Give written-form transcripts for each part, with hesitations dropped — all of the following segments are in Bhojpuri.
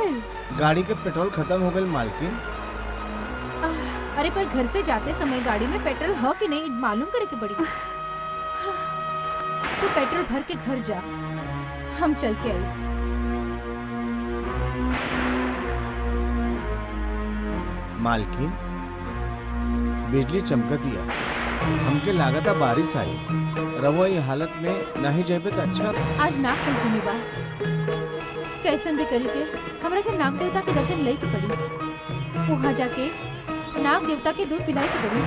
भइल? गाड़ी के पेट्रोल खत्म हो गई मालकिन। अरे पर घर से जाते समय गाड़ी में पेट्रोल हो कि नहीं मालूम करे के पड़ी। तो पेट्रोल भर के घर जा, हम चल के आई। मालकिन बिजली चमकतिया, हमके लागता बारिश आई। रहुआ ये हालत में नहीं जेबे तो अच्छा। आज नाग पंचमी बा, कैसन भी करी के हमरा के नाग देवता के दर्शन ले के पड़ी। वहाँ जाके नाग देवता के दूध पिलाए के पड़ी।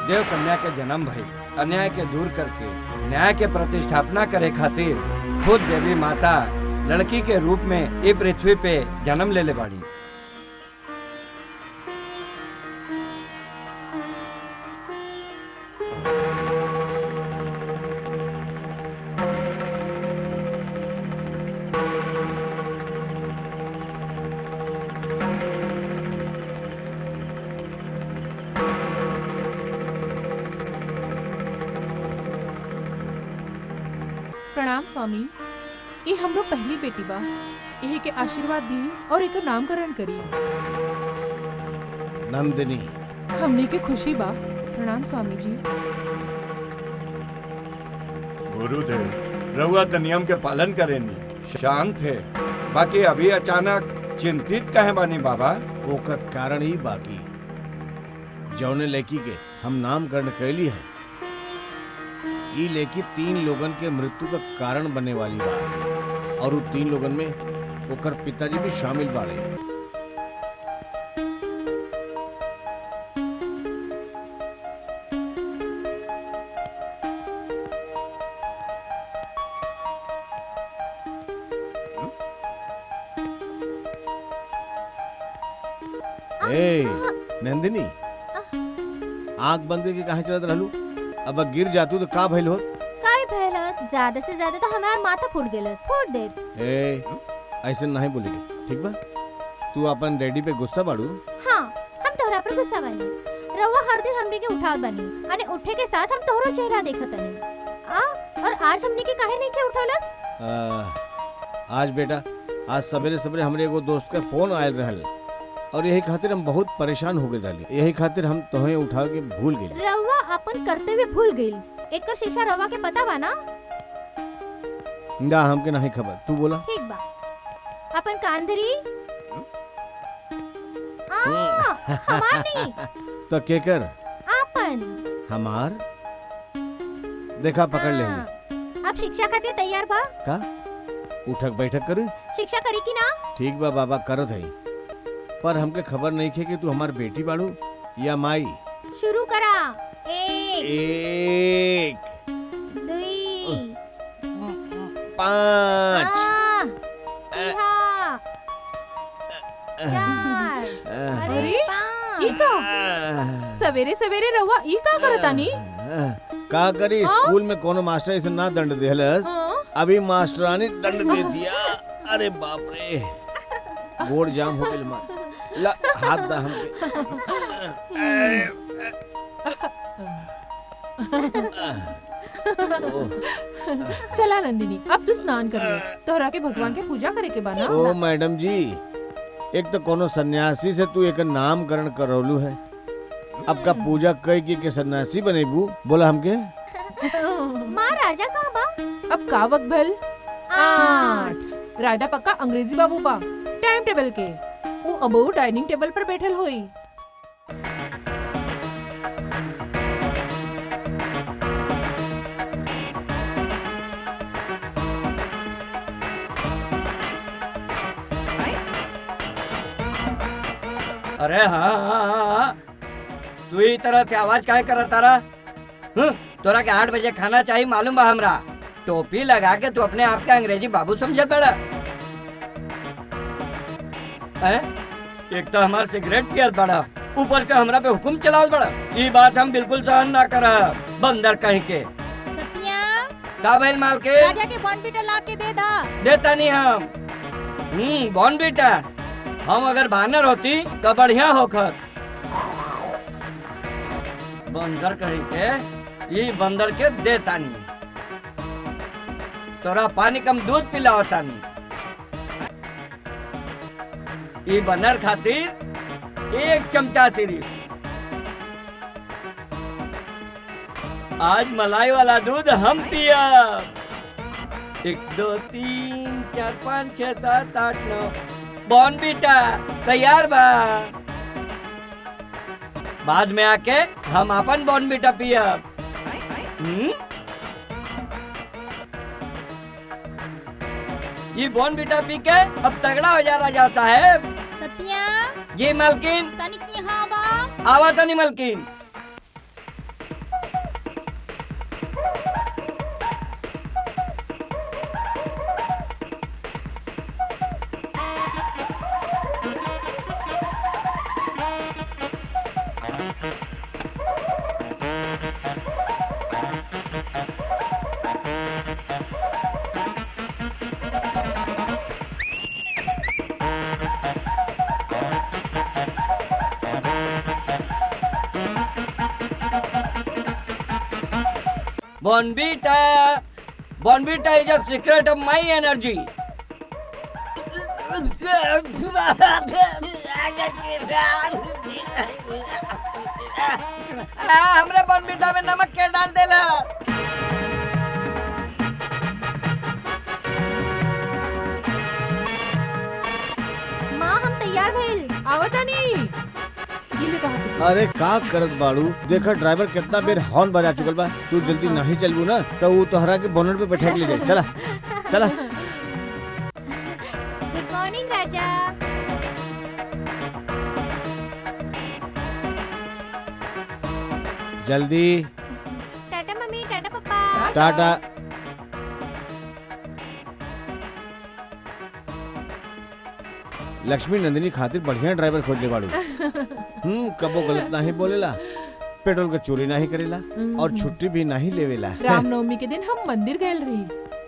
देव कन्या के जन्म भई अन्याय के दूर करके न्याय के प्रतिष्ठापना करे खातिर खुद देवी माता लड़की के रूप में इस पृथ्वी पे जन्म ले बाड़ी। प्रणाम स्वामी, ये हमरो पहली बेटी बा। यही के आशीर्वाद दी और एकर नामकरण करी। नंदिनी। हमने के खुशी बा। प्रणाम स्वामी जी। गुरुदेव रहुआ तो नियम के पालन करेनी, शांत है। बाकी अभी अचानक चिंतित काहे बानी बाबा? ओकर कारण ही बाकी जौने लड़की के हम नामकरण कैली है, ई लड़की 3 लोगन के मृत्यु का कारण बनने वाली बा। और वो 3 लोगन में ओकर पिताजी भी शामिल बाड़े। ए नंदिनी, आंख बंद करके कहाँ चलत रहलू? अब गिर जातू तो का भइल होत? काय भइलत? ज्यादा से ज्यादा तो हमार माथा फूट गेलत। फूट दे। ए ऐसे नहीं बोलेगी, ठीक बा? तू अपन डैडी पे गुस्सा बाड़ू? हाँ, हम तोहरा पर गुस्सा बानी। रउआ हर दिन हमरे के उठावत बानी, अने उठे के साथ हम तोहरो चेहरा देखत तनी। और आज हमने के काहे नहीं के उठौलस? आज बेटा, आज सवेरे सवेरे हमरे एगो दोस्त का फोन आयल रहल और यही खातिर हम बहुत परेशान हो गए रहली। यही खातिर हम तोहे उठा के भूल गए। रउआ अपन कर्तव्य भूल गइल। एकर शिक्षा रउआ के पता बा ना? ना, हमके नहीं खबर। तू बोला। ठीक बा। अपन कांधरी हमार नहीं तो के कर? आपन। हमार देखा पकड़ ले। अब शिक्षा खातिर तैयार बा? का उठक बैठक कर? शिक्षा करी की ना? ठीक बा बाबा, करत है। पर हमके खबर नहीं खे कि तू हमार बेटी बाड़ू या माई। शुरू करा। 1 2 5 4। अरे ई का सवेरे सवेरे रउआ ई का करतानी? का करी? स्कूल में कोनो मास्टर ऐसे ना दंड देहलस, अभी मास्टरानी दंड दे दिया। अरे बाप रे, गोड़ जाम हो गइल। मां ला हाथ दा हमके। चला नंदिनी, अब तू स्नान कर ले। तोहरा के भगवान के पूजा करे के बाना। ओ मैडम जी, एक तो कोनो सन्यासी से तू एक नामकरण करौलू है, अब का पूजा कई के सन्यासी बनेबू बोला हमके। माँ राजा कहाँ बा? अब का वक्त भल 8। राजा पक्का अंग्रेजी बाबू बा टाइम टेबल के। वो अबो डाइनिंग टेबल पर बैठल होई। अरे हाँ, तू ही तरह से आवाज काहे करत तारा? तोरा के 8 बजे खाना चाहिए मालूम बा हमरा। टोपी लगा के तू अपने आप के अंग्रेजी बाबू समझत बड़ा। एक तो हमार सिगरेट पियत बड़ा, ऊपर से हमरा पे हुकुम चलावत बड़ा। ये बात हम बिल्कुल सहन ना करब। बंदर कहीं के। सतिया का भइल मालकिन? राजा के बॉर्नवीटा ला के दे दा। देता नहीं हम। बॉर्नवीटा हम अगर बानर होती तो बढ़िया होकर। बंदर कहीं के ये बंदर के देता नहीं। तोरा पानी कम दूध पिला होता नहीं। ये बंदर खातिर 1 चमचा सिर्फ। आज मलाई वाला दूध हम पिया। 1 2 3 4 5 6 7 8 9 बॉर्नवीटा तैयार बा। बाद में आके हम अपन बॉर्नवीटा पियब। ये बॉर्नवीटा पी के अब तगड़ा हो जा राजा साहेब। सतिया जी मालकिन। तनिक यहाँ बा। आवा तनी मालकिन। Bonvita is a secret of my energy. हमरे Bonvita में नमक के डाल देला। माँ हम तैयार भइल। आवता नहीं। गिले कहाँ पे? अरे का करत बाड़ू? देखा ड्राइवर कितना बेर हॉर्न बजा चुकल बा। तू जल्दी नहीं चलबू ना तो वो तोहरा के बोनट पे बैठा के ले जाए। चला चला। गुड मॉर्निंग राजा। जल्दी। टाटा मम्मी, टाटा पापा। टाटा। लक्ष्मी नंदिनी खातिर बढ़िया ड्राइवर खोज ले बाड़ू। कबो गलत नहीं बोलेला, पेट्रोल का चोरी नहीं करेला और छुट्टी भी नहीं लेवेला। रामनवमी के दिन हम मंदिर गए रही।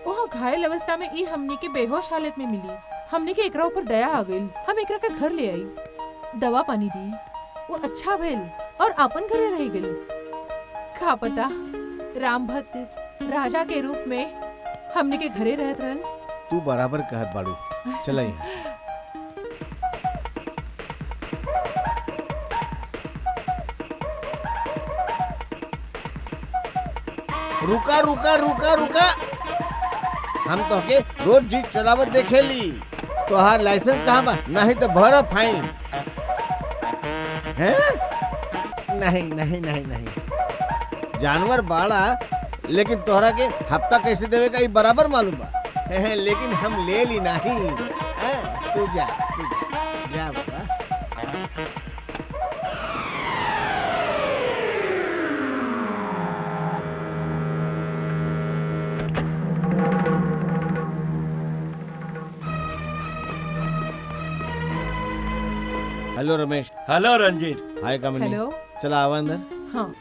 वहाँ घायल अवस्था में ई हमनी के बेहोश हालत में मिली। हमनी के एकरा ऊपर दया आ गई। हम एकरा के घर ले आई, दवा पानी दी, वो अच्छा भइल और अपन घरे रह गई। का पता राम भक्त राजा के रूप में हमनी के घरे रहत रहन। तू बराबर कहत बाड़ू। चला यहाँ से। रुका रुका रुका रुका। हम तो के रोज जीप चलावत देखेली। तोहार लाइसेंस कहाँ बा? नहीं तो भरा फाइन। हैं? नहीं नहीं नहीं नहीं। जानवर बाड़ा लेकिन तोहरा के हफ्ता कैसे देवे का ये बराबर मालूम बा। लेकिन हम ले ली नहीं। तू जा जा बाबा। हेलो रमेश। हेलो रंजीत। हाय कामिनी। हेलो। चला आवा अंदर। हाँ।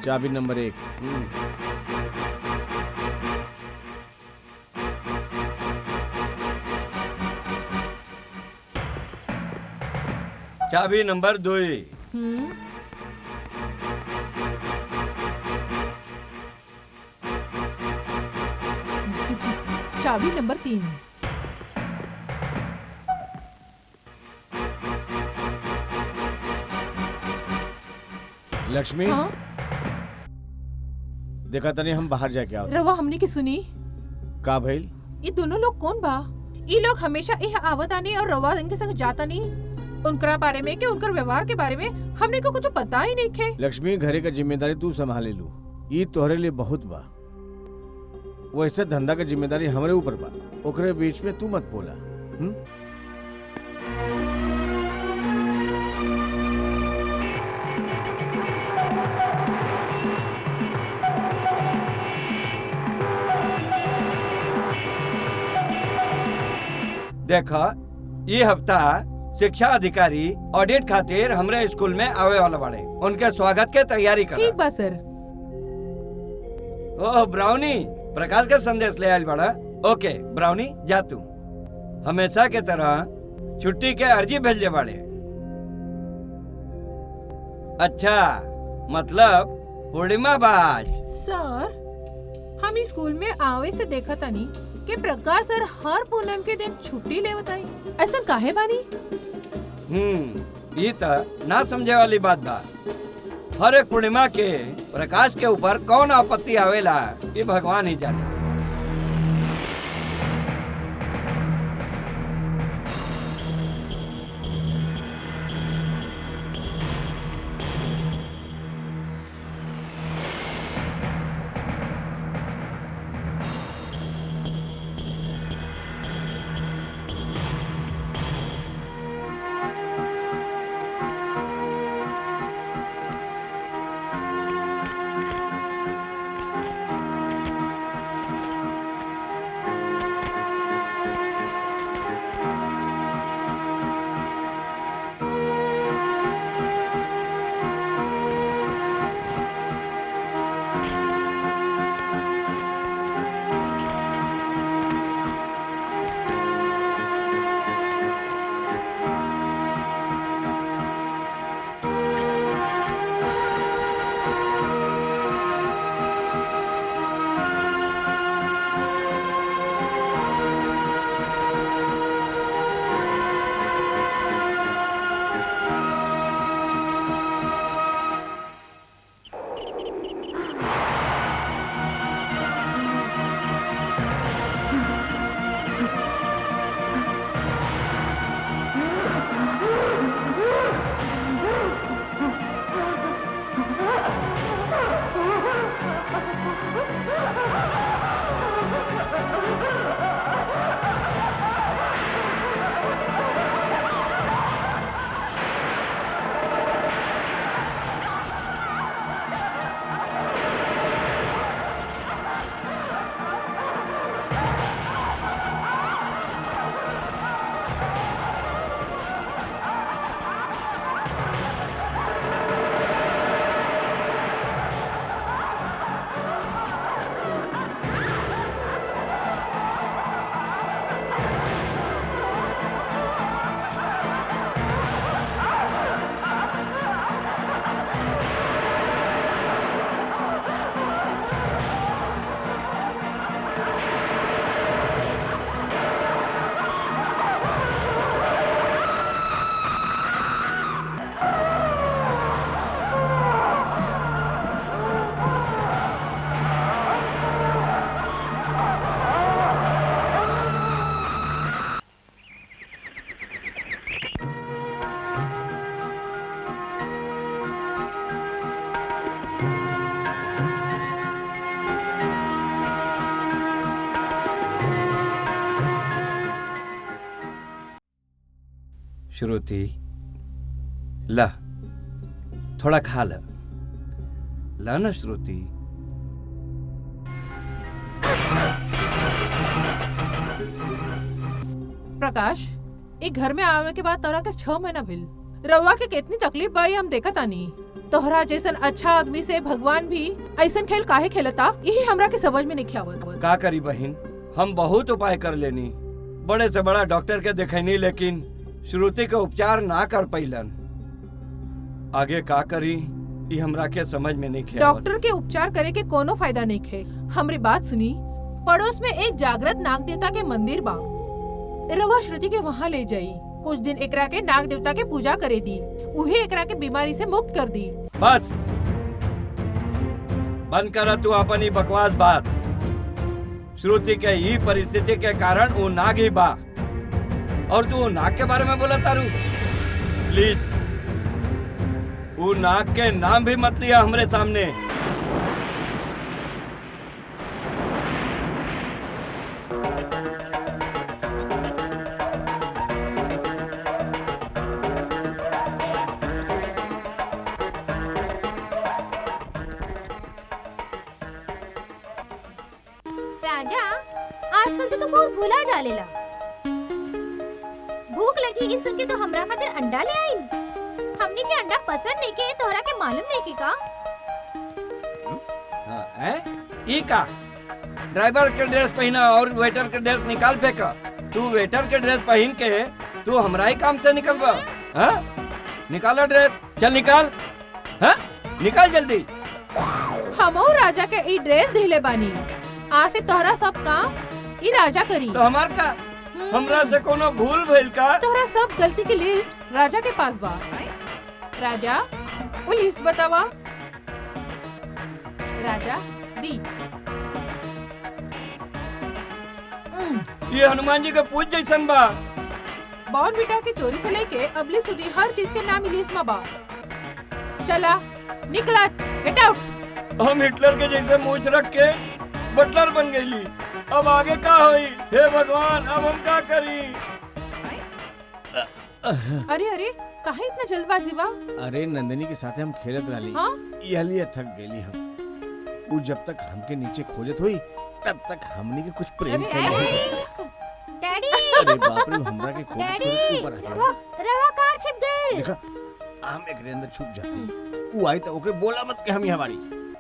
चाबी नंबर 1। चाबी नंबर 2। चाबी नंबर 3। लक्ष्मी, हाँ देखा तनी हम बाहर जाके आओ। रवा हमनी की सुनी। का भइल? ये दोनों लोग कौन बा? ये लोग हमेशा यह आवत आनी और रवा इनके संग जाता नहीं। उनकरा बारे में के उनकर व्यवहार के बारे में हमने को कुछ पता ही नहीं खे। लक्ष्मी, घरे का जिम्मेदारी तू संभाले लू, ये तोहरे लिए बहुत बा। वैसे धंधा का जिम्मेदारी हमरे ऊपर बा, ओकरे बीच में तू मत बोला। देखा, ये हफ्ता शिक्षा अधिकारी ऑडिट खातिर हमरे स्कूल में आवे वाला बाड़े। उनके स्वागत के तैयारी कर। ठीक बा सर। ओह ब्राउनी, प्रकाश का संदेश ले आयल बड़ा। ओके ब्राउनी, जा तू। हमेशा के तरह छुट्टी के अर्जी भेजे बाड़े। अच्छा, मतलब पूर्णिमा बाज। सर, हम इस स्कूल में आवे से देखा तानी कि प्रकाश सर हर पूनम के दिन छुट्टी ले बताई। ऐसा काहे बानी? ये तो ना समझे वाली बात बा। हर एक पूर्णिमा के प्रकाश के ऊपर कौन आपत्ति आवेला, ये भगवान ही जाने। श्रुति, ला थोड़ा खा ला ना श्रुति। प्रकाश, एक घर में आने के बाद तोरा के 6 महीना भेल। रवा के कितनी तकलीफ बाई हम देखा तानी। तोहरा जैसन अच्छा आदमी से भगवान भी ऐसन खेल काहे खेलता, यही हमरा के समझ में नहीं आवत। का करी बहन, हम बहुत उपाय कर लेनी, बड़े से बड़ा डॉक्टर के देखनी, लेकिन श्रुति के उपचार ना कर पैलन। आगे का करी ये हमरा के समझ में नहीं आवत। डॉक्टर के उपचार करे के कोनो फायदा नहीं खे। हमरी बात सुनी, पड़ोस में एक जागृत नाग देवता के मंदिर बा। रवा श्रुति के वहाँ ले जाई। कुछ दिन एकरा के नाग देवता के पूजा करे दी। उहे एकरा के बीमारी से मुक्त कर दी। बस बंद कर तू अपनी बकवास बात। श्रुति के ही परिस्थिति के कारण वो नाग ही बा और तू नाग के बारे में बोला तारू। प्लीज वो नाग के नाम भी मत लिया हमरे सामने। राजा, आजकल तो तू बहुत भूला जालेला। भूख लगी इस सुन के तो हमरा खातिर अंडा ले आई। हमने के अंडा पसंद नहीं के, तोहरा के मालूम नहीं के का? ई का ड्राइवर के ड्रेस पहना और वेटर के ड्रेस निकाल फेंका। तू वेटर के ड्रेस पहन के तू हमरा ही काम से निकलबा। हाँ निकालो ड्रेस, चल निकाल। हाँ निकाल जल्दी। हमो राजा के ई ड्रेस दिले बानी। आज से तोहरा सब काम ई राजा करी। तो हमार का हमरा से कोनो भूल भइल का? तोहरा सब गलती की लिस्ट राजा के पास बा। राजा वो लिस्ट बतावा। राजा दी। ये हनुमान जी के पूज जैसन बा। बॉर्नविटा के चोरी से लेके अबली सुधी हर चीज के नाम लिस्ट में बा। चला निकला, गेट आउट। हम हिटलर के जैसे मूछ रख के बटलर बन गईली। अब आगे का होई? हे भगवान, अब हम का करी? अरे अरे काहे इतना जल्दबाजी बा? अरे नंदिनी के साथ हम खेलत रहली। हाँ? यहलिए थक गेली हम। वो जब तक हमके नीचे खोजत हुई तब तक हमनी के कुछ प्रेम अरे, कर रही। डैडी, अरे बाप रे, हमरा के खोजत डैडी, ऊपर आ गया। रवा कार छिप गई। देखा हम एक अंदर छुप जाते। वो आई तो ओके बोला मत कि हम यहाँ बाड़ी।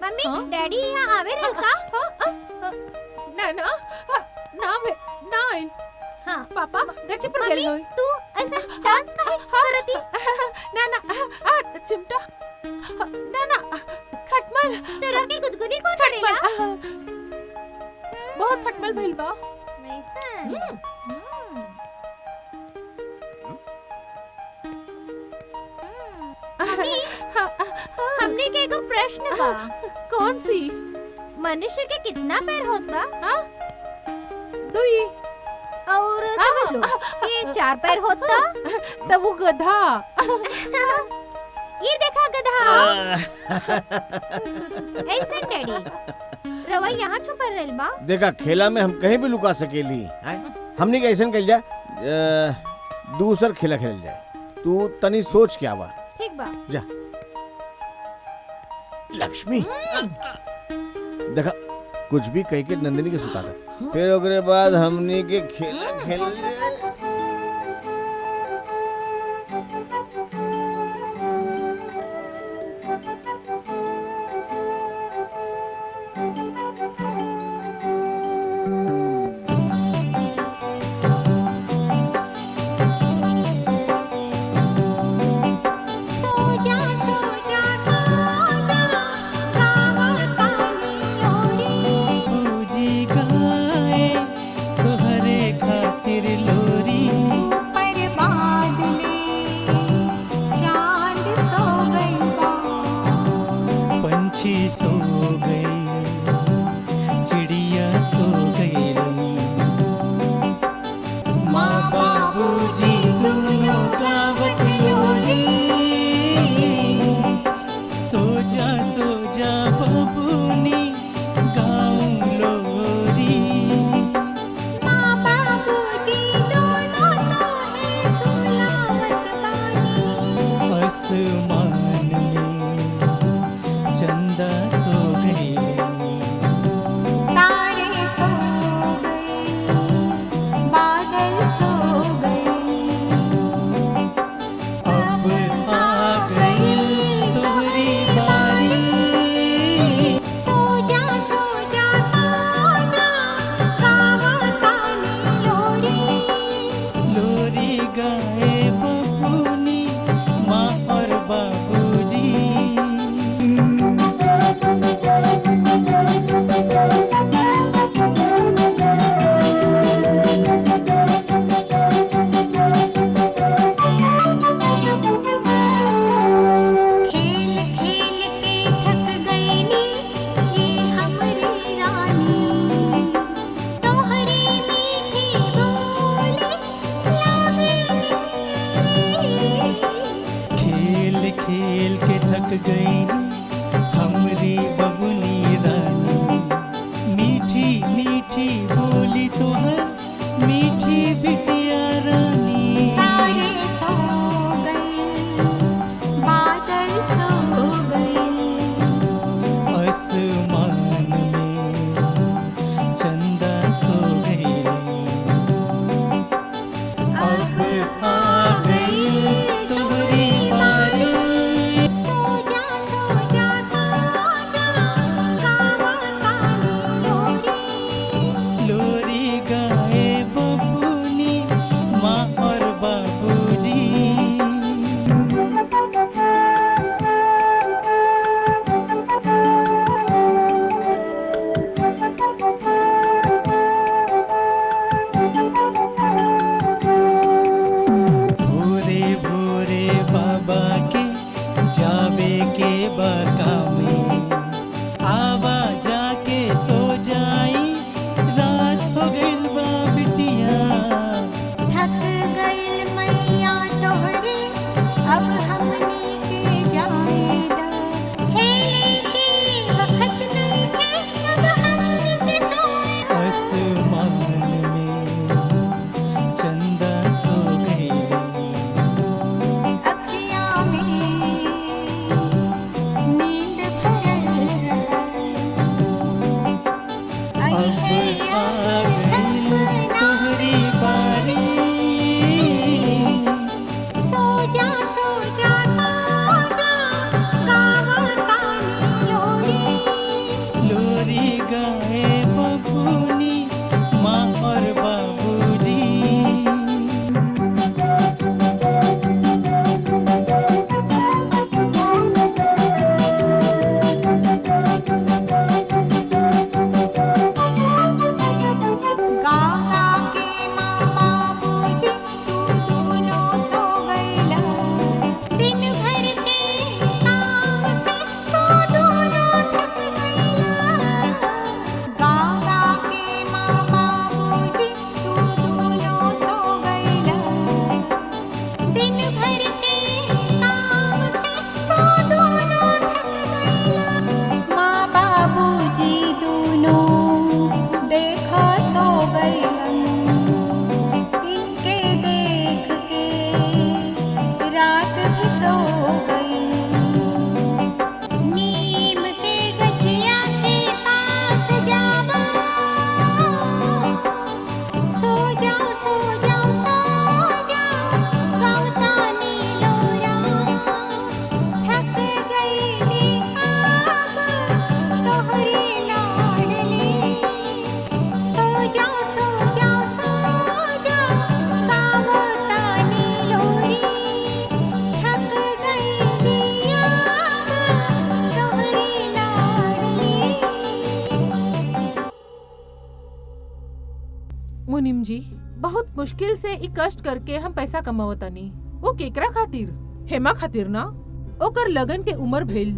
मम्मी, हाँ? डैडी यहाँ आवे रहे का? ना ना ना बे, ना आइल। हाँ। पापा गच्ची पर मम्मी, गेल होई। तू ऐसा डांस काहे करती? ना ना चिमटा। ना ना खटमल। तेरा के गुदगुदी कौन करेला? बहुत खटमल भइल बा। ऐसा। हमने के एगो प्रश्न बा। कौन सी? मनुष्य के कितना पैर होत बा? हाँ? दुई। और समझ लो कि 4 पैर होता। तब वो गधा। ये देखा गधा। ऐसे डैडी रवा यहाँ छुपा रहल बा। देखा खेला में हम कहीं भी लुका सकेली। हमने के ऐसा कल जाए, दूसर खेला खेल जाए। तू तनी सोच क्या बा। ठीक बा। जा लक्ष्मी। देखा कुछ भी कह के नंदिनी के सुता था। फिर ओकरे बाद हमने के खेला खेल जाए। सो गई, चिड़िया सो गई, माँ बाबूजी दोनों गावत लोरी। सो जा बबूनी गाँव लोरी। माँ बाबूजी दोनों तो है सुलावत बानी। आसमान में चंदा सो गई, तारे सो गए, बादल सो गए। अब आ गई तोहरी बारी। सो जा गावतानी लोरी। लोरी गाए बबूनी माँ और बाबूजी। खेल के थक गई हमरी बबुनी रानी। मीठी मीठी बोली तोहर मीठी बिटिया रानी। तारे सो गए, बादल सो गए, आसमान में चंदा सो गई। अब आ गई तोहरी बारी। सो जा सो जा सो जा, गावतानी लोरी। लोरी गाए बबुनी माँ और बाबूजी। भोरे भोरे बाबा के जावे के बाका में। आवा जाके सो जाई रात हो गइल बा बिटिया। थक गइल मैया तोहरे, अब हमनी के जाए दा। खेले के वक्त नहीं थे, अब हमनी के सोए दा। आसमान में चंदा सो गइल। अखियाँ में नींद भरल रहल। आई अब है आ गइल तोहरी बारी। सो जा सो जा सो जा, गावतानी लोरी। लोरी गाए बबुनी माँ और बाबूजी। गा गा के माँ बाबूजी, तू दोनों सो गइला। दिन भर के काम से तू दोनों थक गइला। गा गा के माँ बाबूजी, तू दोनों सो गइला। दिन भर के काम से तू दोनों थक गइला। माँ बाबूजी दोनों देखा सो गइलन। इनके देख के रात भी सो गई। नीम के गछिया के पास जावा। सो जाओ सो जाओ सो जाओ, गावतानी लोरा। थक गइली अब तोहरी लाडली। सो जाओ सो जाओ सो जाओ, गावतानी लोरी। थक गइली अब तोहरी लाडली। मुनिम जी, बहुत मुश्किल से ई कष्ट करके हम पैसा कमावतानी। वो केकरा खातिर? हेमा खातिर ना। ओकर लगन के उम्र भइल,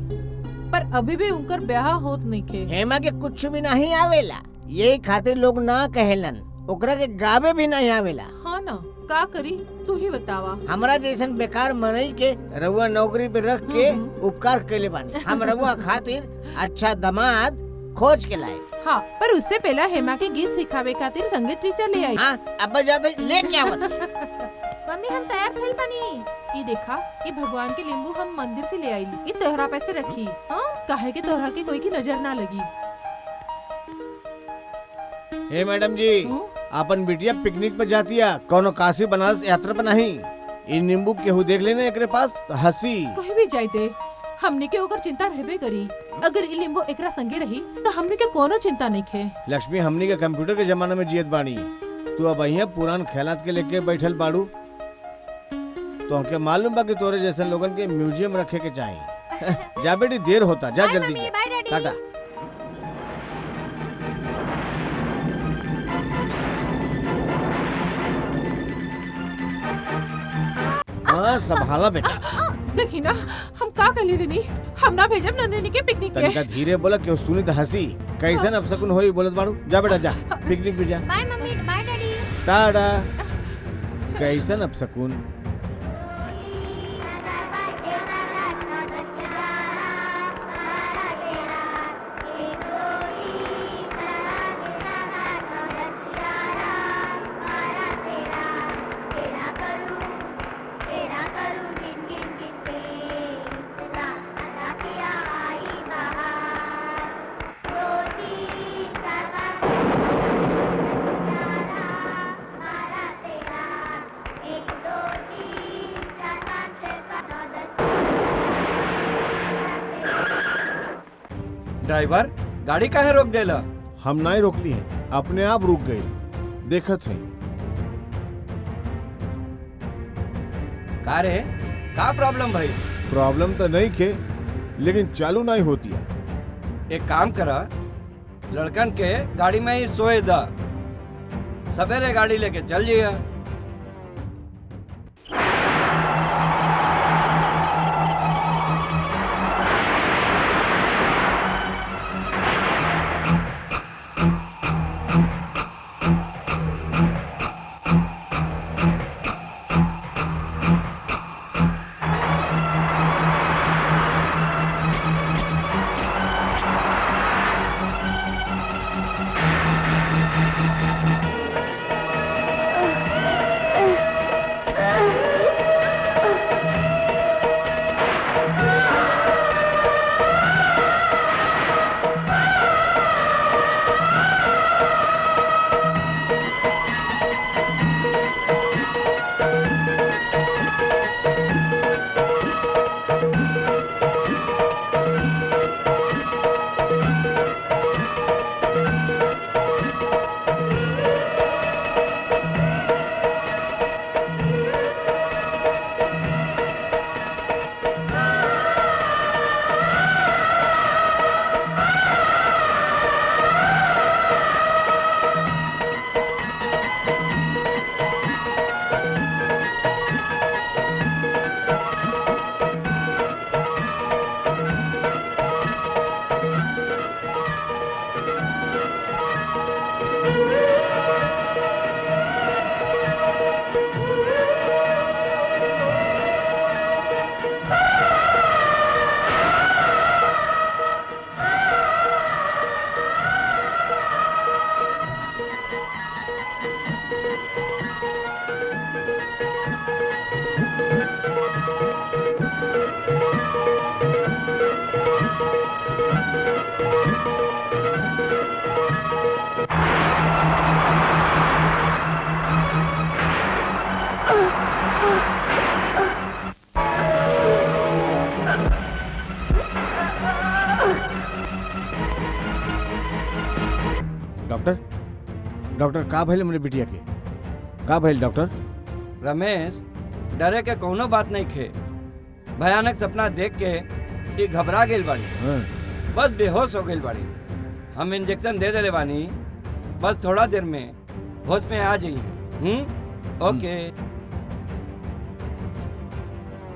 पर अभी भी उनकर ब्याह होत नइखे। हेमा के कुछ भी नहीं आवेला, यही खातिर लोग ना कहेलन। ओकरा के गावे भी नहीं आवेला। हाँ ना, का करी तू ही बतावा। हमरा जैसन बेकार मनई के रउआ नौकरी पे रख के उपकार कैले बानी। हम रउआ खातिर अच्छा दामाद खोज के लाए। हाँ, पर उससे पहला हेमा के गीत सिखावे खातिर संगीत टीचर ले आई। हाँ, अब जाते ले क्या बता। मम्मी हम तैयार थइल बानी। ये देखा, ये भगवान के नींबू हम मंदिर से ले आई। ये तोहरा पैसे रखी। हाँ, काहे के तोहरा के कोई की नजर ना लगी। हे मैडम जी, अपन बिटिया पिकनिक पे जाती है, कोनो काशी बनारस यात्रा पे नहीं। इन नींबू केहू देख लेने एकरे पास तो हंसी। कहीं भी जाते हमने के ओकर चिंता रहबे करी। अगर ई लींबू एकरा संगे रही तो हमने के कोनो चिंता नहीं खे। लक्ष्मी, हमनी के कंप्यूटर के जमाने में जियत बानी। तू अब अहिया पुरान ख्यालात के लेके बैठल बाड़ू। तो हमके मालूम बा कि तोरे जैसे लोगन के म्यूजियम रखे के चाहिए। जा बेटी, देर होता, जा बाय जल्दी मम्मी, जा। Bye daddy. टाटा। हाँ, संभाला बेटा। देखी ना, हम का कहली रहनी, हम ना भेजब नंदिनी के पिकनिक तनिका के। धीरे बोला, क्यों सुनी तो हंसी। कैसन अपशकुन होई बोलत बाड़ू। जा बेटा जा, पिकनिक पे जा। Bye mummy, bye daddy. Tata. कैसन अपशकुन। ड्राइवर गाड़ी काहे रोक देला? हम नहीं रोकली है, अपने आप रुक गई। देखत है। का रे का प्रॉब्लम भाई? प्रॉब्लम तो नहीं खे, लेकिन चालू नहीं होती है। एक काम करा, लड़कन के गाड़ी में ही सोए दा, सवेरे गाड़ी लेके चल जिया। डॉक्टर, डॉक्टर का भइल हमरे बिटिया के? का भइल डॉक्टर? रमेश, डरे के कोनो बात नहीं खे। भयानक सपना देख के ये घबरा गेल बाड़ी, हाँ। बस बेहोश हो गेल बाड़ी। हम इंजेक्शन दे देले बानी, बस थोड़ा देर में होश में आ जाइए। ओके।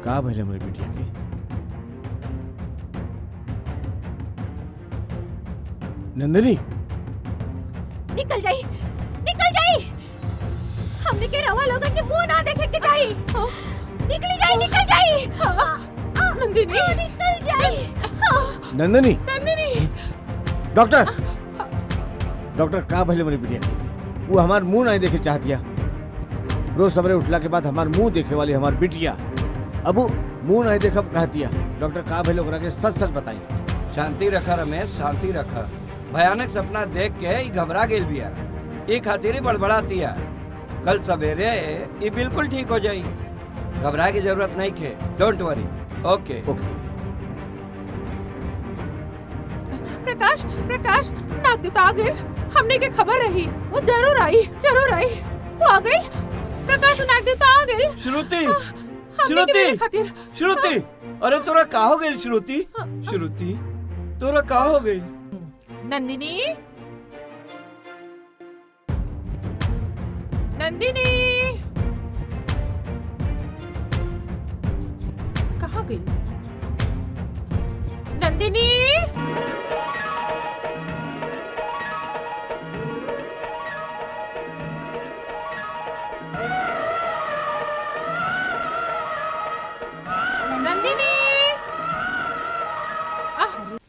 का भइल हमरे बिटिया के? नंदिनी, निकल जाई, निकल जाई। हमने के रवा लोगन के मुंह ना देखे के जाई। निकल जाई, निकल जाई। नंदिनी, निकल जाई। नंदिनी, नंदिनी, डॉक्टर, डॉक्टर का भइल हमरे बिटिया के? वो हमार मुंह नहीं देखे चाहतिया। रोज सवेरे उठला के बाद हमार मुंह देखे वाली हमार बिटिया अब वो मुंह नहीं देखब कहतिया। डॉक्टर का भइल ओकरा के सच सच बताई। शांति रखा रमेश, शांति रखा। भयानक सपना देख के ये घबरा गेल बिया, ये खातिर ही बड़बड़ाती है। कल सवेरे ये बिल्कुल ठीक हो जाई, घबरा की जरूरत नहीं खे। Don't worry. Okay okay. Prakash, Prakash, नागदेवता आ गए। हमने के खबर रही, वो जरूर आई, जरूर आई। वो आ गई। प्रकाश, नागदेवता आ गए। श्रुति, हमने के मेरे श्रुति, खातिर। श्रुति, अरे तोरा का हो गई? श्रुति, श्रुति, तोरा का हो गई? नंदिनी, नंदिनी, कहाँ गई नंदिनी? नंदिनी,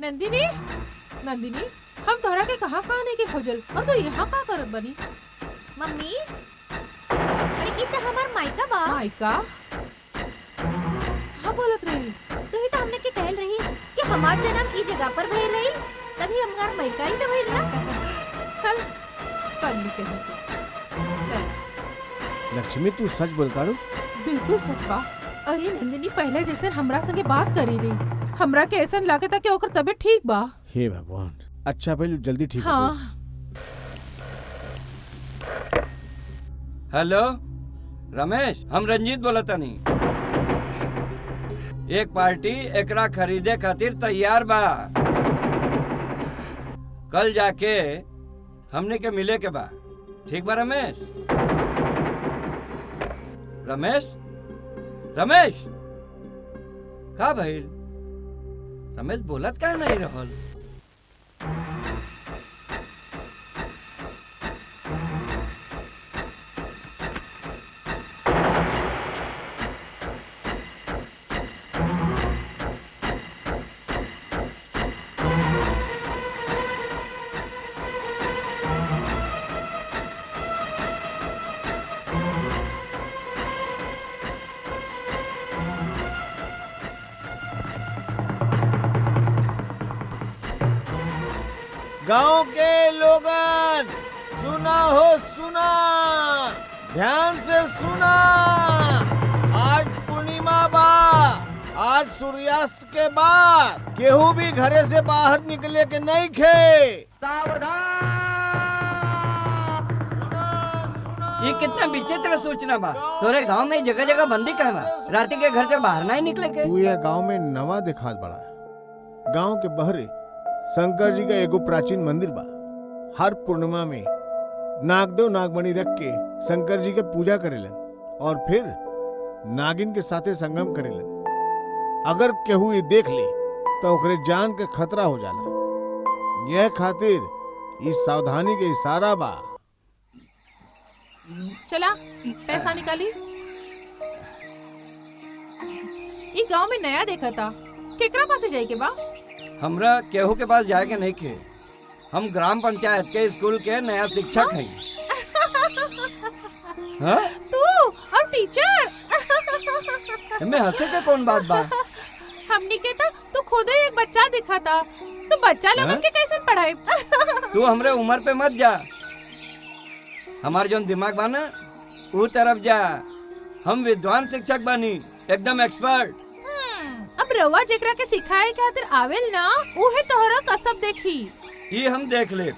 नंदिनी, नंदिनी, हम तोहरा के कहाँ नहीं के खोजल, और तो यहाँ का करत बनी? मम्मी, अरे ई त हमार मायका बा। मायका? कहाँ बोलत रही? तो ही तो हमने के कहल रही कि हमार जन्म ई जगह पर भइल रही, तभी हमार मायका ही तो भइल ना। हल, पगली कही तो। चल। लक्ष्मी, तू सच बोल काड़ू? बिल्कुल सच बा। अरे नंदिनी पहले जैसे हमरा संगे बात करी रही, हमरा के ऐसा लागता कि ओकर तबीयत ठीक बा। हे भगवान, अच्छा पहले जल्दी ठीक हो हाँ हेलो रमेश, हम रंजीत बोला तानी। एक पार्टी एकरा खरीदे खातिर तैयार बा। कल जाके हमने के मिले के बा, ठीक बा रमेश? रमेश रमेश का भइल? रमेश बोलत का नहीं रहल? गांव के लोगन सुना हो, सुना ध्यान से सुना। आज पूर्णिमा बा, आज सूर्यास्त के बाद केहू भी घरे से बाहर निकले के नहीं खे। ये कितना विचित्र सूचना बा। तोरे गांव में जगह जगह बंदी काहे बा? रात के घर से बाहर नहीं निकले के? तू यह गांव में नवा दिखात बड़ा। गांव के बहरे शंकर जी का एगो प्राचीन मंदिर बा। हर पूर्णिमा में नागदेव नागमणि रख के शंकर जी के पूजा करेलन और फिर नागिन के साथे संगम करेलन। अगर केहू ये देख ले तो ओकरे जान के खतरा हो जाला। यह खातिर इस सावधानी के इशारा बा। चला पैसा निकाली। ये गांव में नया देखा था, केकरा पासे जाए के बा? हमरा केहू के पास जाए के नहीं खे। हम ग्राम पंचायत के स्कूल के नया शिक्षक हैं। हाँ? तू और टीचर हमें हंसे के कौन बात बा? हमनी के तो खुद ही एक बच्चा दिखा था। तो बच्चा लोगन हाँ? के कैसे पढ़ाए? तू हमरे उम्र पे मत जा। हमार जोन दिमाग बा ना, ऊ तरफ जा। हम विद्वान शिक्षक बानी, एकदम एक्सपर्ट। अब रवा जेकरा के सिखाए खातिर आवेल ना, उहे तोहरा कसब देखी। ये हम देख ले।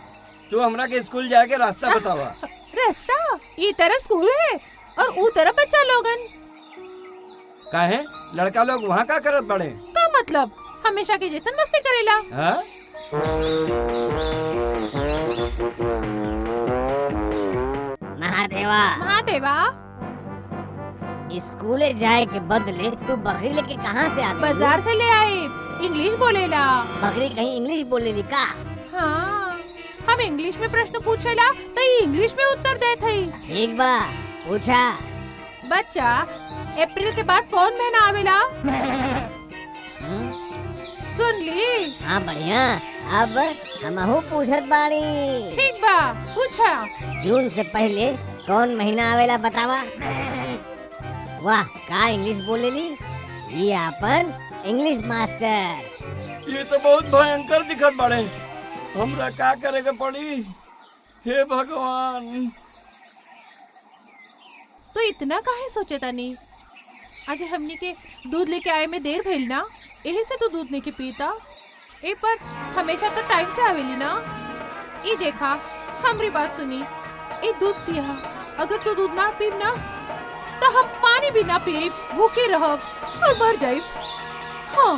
तू हमरा के स्कूल जाए के रास्ता बतावा। रास्ता? ई तरफ स्कूल है और ऊ तरफ बच्चा लोगन। काहे? लड़का लोग वहाँ का करत बड़े? का मतलब? हमेशा के जैसन मस्ती करेला। हाँ? महादेवा, महादेवा स्कूले जाए के बदले तू बकरी लेके कहाँ से आ गई? बाजार से ले आए। इंग्लिश बोलेला। बकरी कहीं इंग्लिश बोलेली का? हाँ, हम इंग्लिश में प्रश्न पूछेला तो ये इंग्लिश में उत्तर देत हई। ठीक बा, पूछा। बच्चा, अप्रैल के बाद कौन महीना आवेला? सुन ली। हाँ बढ़िया। अब हमहू पूछत बानी। ठीक बा, पूछा। जून से पहले कौन महीना आवेला बतावा? वाह, का इंग्लिश बोलेली? ये अपन इंग्लिश मास्टर। ये तो बहुत भयंकर दिखत बड़े। हमरा का करे के पड़ी? हे भगवान। तो इतना काहे सोचे तानी? आज हमनी के दूध लेके आए में देर भइल ना, यही से तू दूध नहीं के पीता। ए पर हमेशा तो टाइम से आवेली ना। ई देखा, हमरी बात सुनी। ए दूध पिया। अगर तू दूध ना पीब ना तो हम पानी भी ना पीब, भूखे रहब और मर जाइब। हाँ,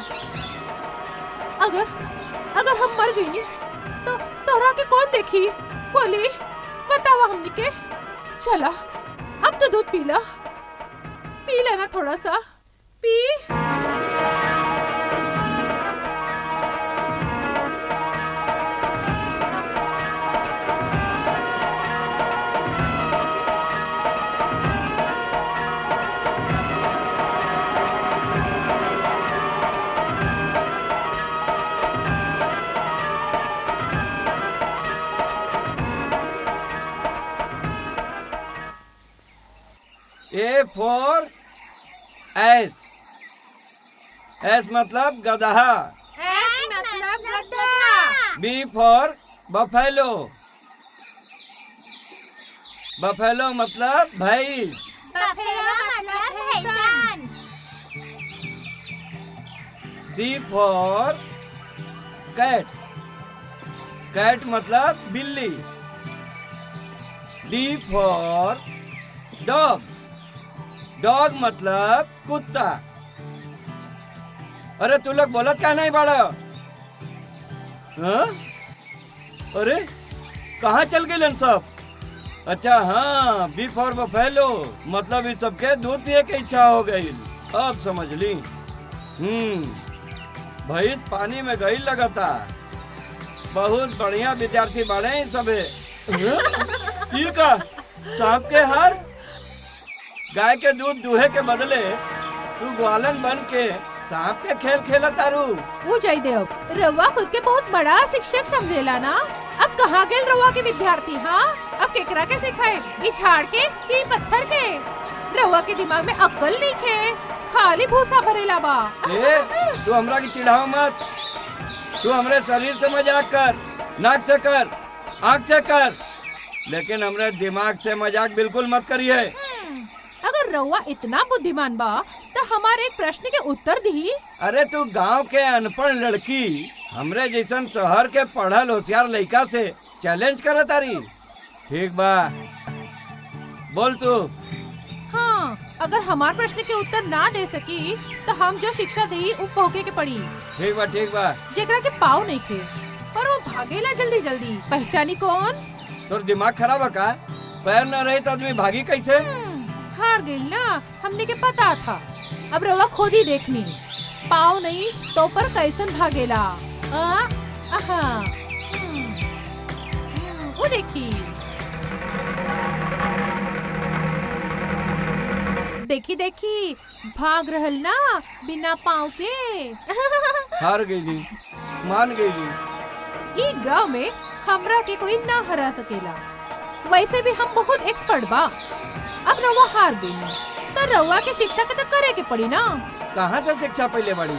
अगर हम मर गई तो तोरा के कौन देखी? बोली, बतावा हमनी के। चला, अब तो दूध पी ला ना थोड़ा सा। पी। A for S. एस मतलब गधा। एस मतलब गड्ढा। B for buffalo. बफेलो मतलब भैंस। बफेलो मतलब भैंसन। सी फॉर कैट। कैट मतलब बिल्ली, डी फॉर डॉग, डॉग मतलब कुत्ता। अरे तू लोग बोलत क्या नहीं बाड़ा? हाँ? अरे कहाँ चल गए सब? अच्छा हाँ, बी फॉर बफेलो मतलब इस सबके दूध पिए के इच्छा हो गई। अब समझ ली। भैंस पानी में गई लगाता। बहुत बढ़िया विद्यार्थी बाड़े सबे। ये का सांप के हार? गाय के दूध दूहे के बदले तू ग्वालन बन के सांप के खेल खेला तारू। वो जयदेव, रवा खुद के बहुत बड़ा शिक्षक समझेला ना। अब कहाँ गेल रवा के विद्यार्थी? हाँ, अब केकरा के सिखाए? ई झाड़ के कि पत्थर के? रवा के दिमाग में अक्ल नहीं खे, खाली भूसा भरेला बा। तू हमरा की चिढ़ाओ मत। तू हमरे शरीर से मजाक कर, नाक से कर, आँख से कर, लेकिन हमरे दिमाग से मजाक बिल्कुल मत करिए। अगर रवा इतना बुद्धिमान बा तो हमारे एक प्रश्न के उत्तर दी। अरे तू गांव के अनपढ़ लड़की हमरे जैसन शहर के पढ़ल होशियार लड़का से चैलेंज करत तारी। ठीक बा, बोल तू। हाँ, अगर हमारे प्रश्न के उत्तर ना दे सकी तो हम जो शिक्षा दी वो भोगे के पड़ी। ठीक बा, ठीक बा। जेकरा के पाँव नहीं खे पर वो भागेला जल्दी जल्दी, पहचानी कौन? तोर दिमाग खराब है का? पैर न रहे तो आदमी भागी कैसे? हार गई ना, हमने के पता था। अब रवा खुद ही देखनी, पाँव नहीं तो पर कैसन भागेला। आहा, वो देखी देखी देखी भाग रहल ना बिना पाँव के। हार गई ली, मान गई ली। ई गांव में हमरा के कोई ना हरा सकेला। वैसे भी हम बहुत एक्सपर्ट बा। अब रवा हार गई तो रवा के शिक्षा के तो करे के पड़ी ना। कहाँ से शिक्षा पहले बड़ी?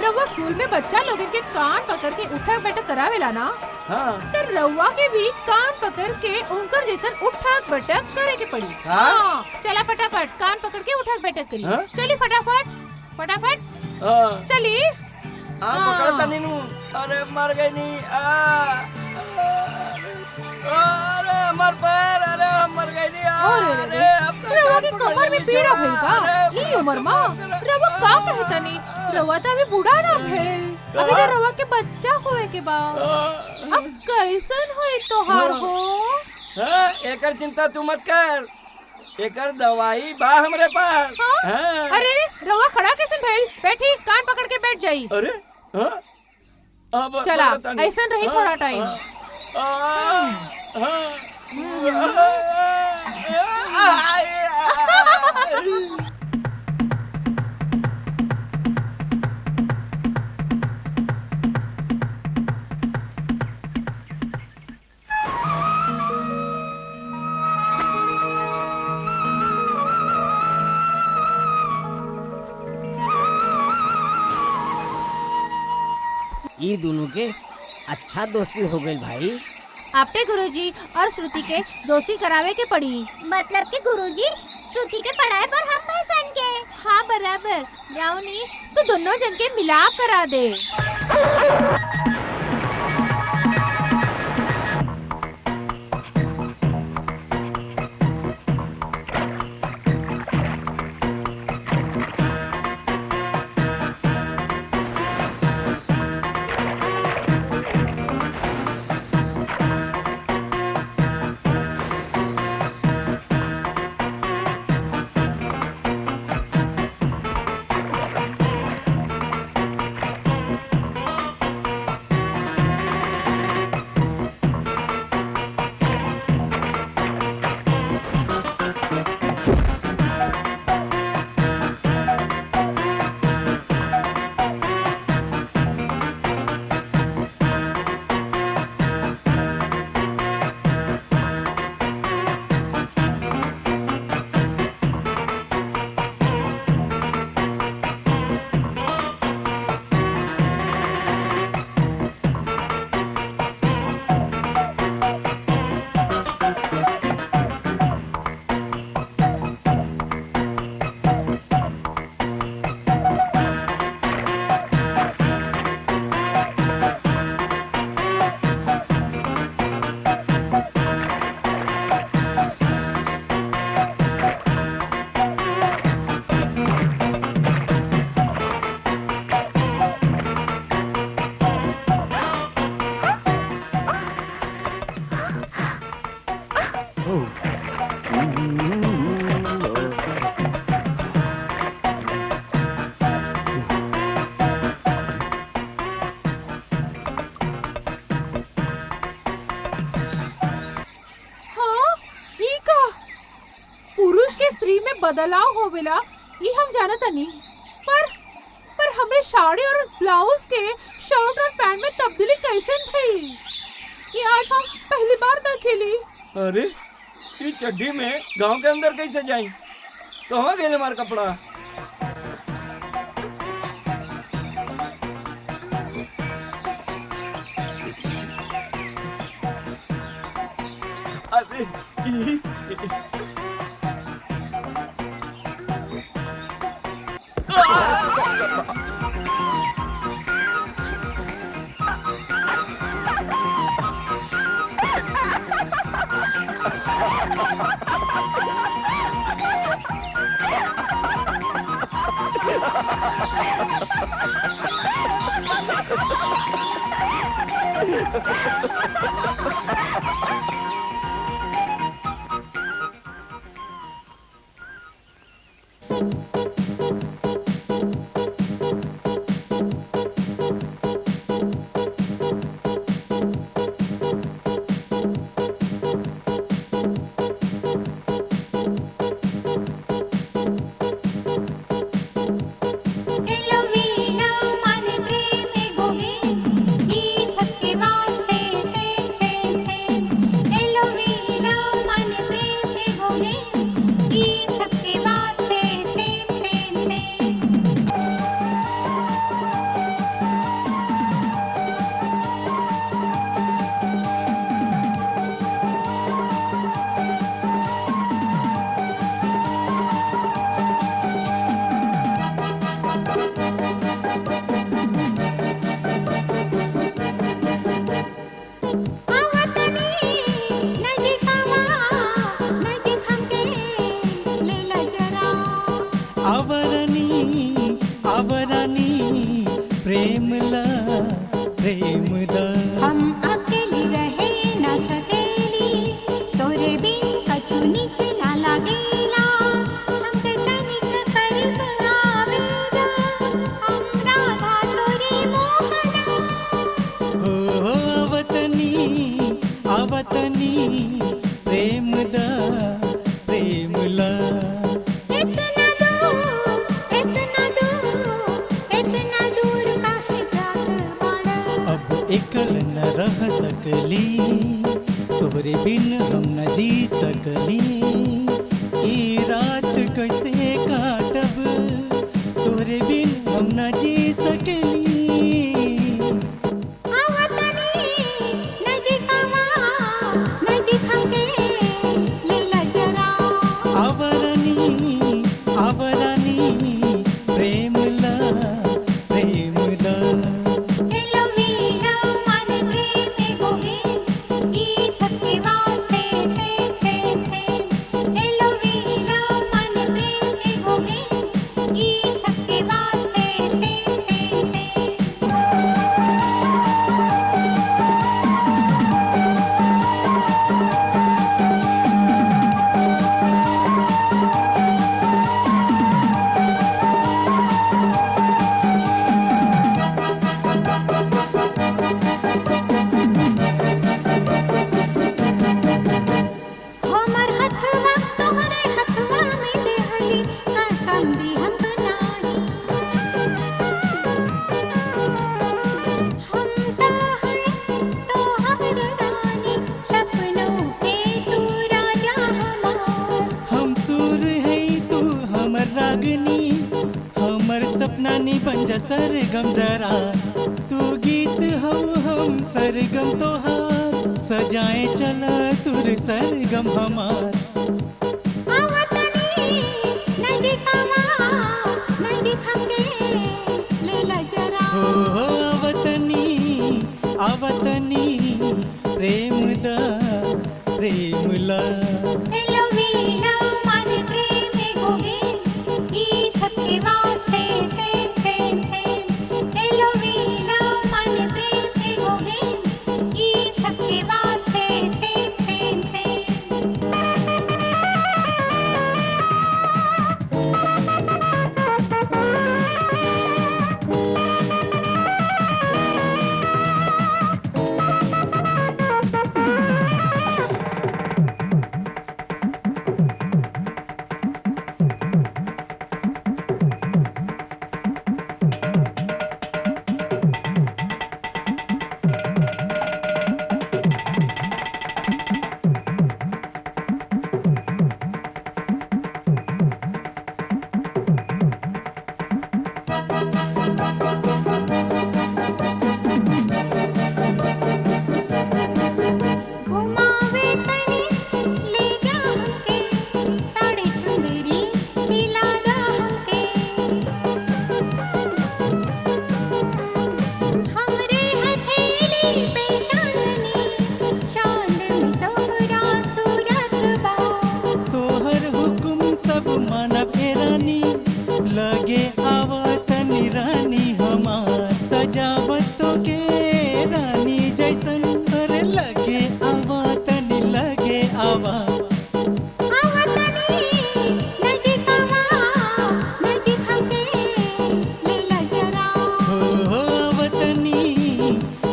रवा स्कूल में बच्चा लोगन के कान पकड़ के उठक बैठक करावेला ना। हाँ। तो रवा के भी कान पकड़ के उनकर जैसन उठक बैठक करे के पड़ी। हाँ? चला फटाफट कान पकड़ के उठक बैठक करी। हाँ? चली फटाफट फटाफट हाँ। चली। पकड़ता नीनू। अरे मर गई नी। अरे मर पैर, अरे मर गई नी। अरे रवा के कमर में पीड़ा भइल का? ई उम्र में रवा का कहता नी? रवा तो अभी बूढ़ा ना भेल, अभी तो रवा के बच्चा होए के बा। अब कैसन होए तोहार हो? हाँ, एकर चिंता तू मत कर, एकर दवाई बा हमरे पास। हाँ? हाँ। अरे रवा खड़ा कैसे भेल? बैठी, कान पकड़ के बैठ जाई। अरे हाँ? अब चला, पकड़ता नहीं। ऐसन रही थोड़ा टाइम। ये दोनों के अच्छा दोस्ती हो गई भाई। आपने गुरुजी और श्रुति के दोस्ती करावे के पड़ी। मतलब कि गुरुजी श्रुति के पढ़ाए पर हम पहचान के। हाँ बराबर। रावनी तो दोनों जन के मिलाप करा दे। बदलाव होवेला ये हम जानता नहीं, पर हमरे साड़ी और ब्लाउज के शर्ट और पैंट में तब्दीली कैसे थी ये आज हम पहली बार देखेली। अरे ये चड्डी में गांव के अंदर कैसे जाई? कहाँ गए हमारा कपड़ा? अरे सरगम जरा तू गीत हम सरगम तोहार सजाए चला सुर सरगम हमार आवतनी प्रेम दा प्रेम ला सबके वास्ते सेम सेम सेम हेलो वी लव मन प्रेम है गोगे ये सबके वास्ते सेम सेम सेम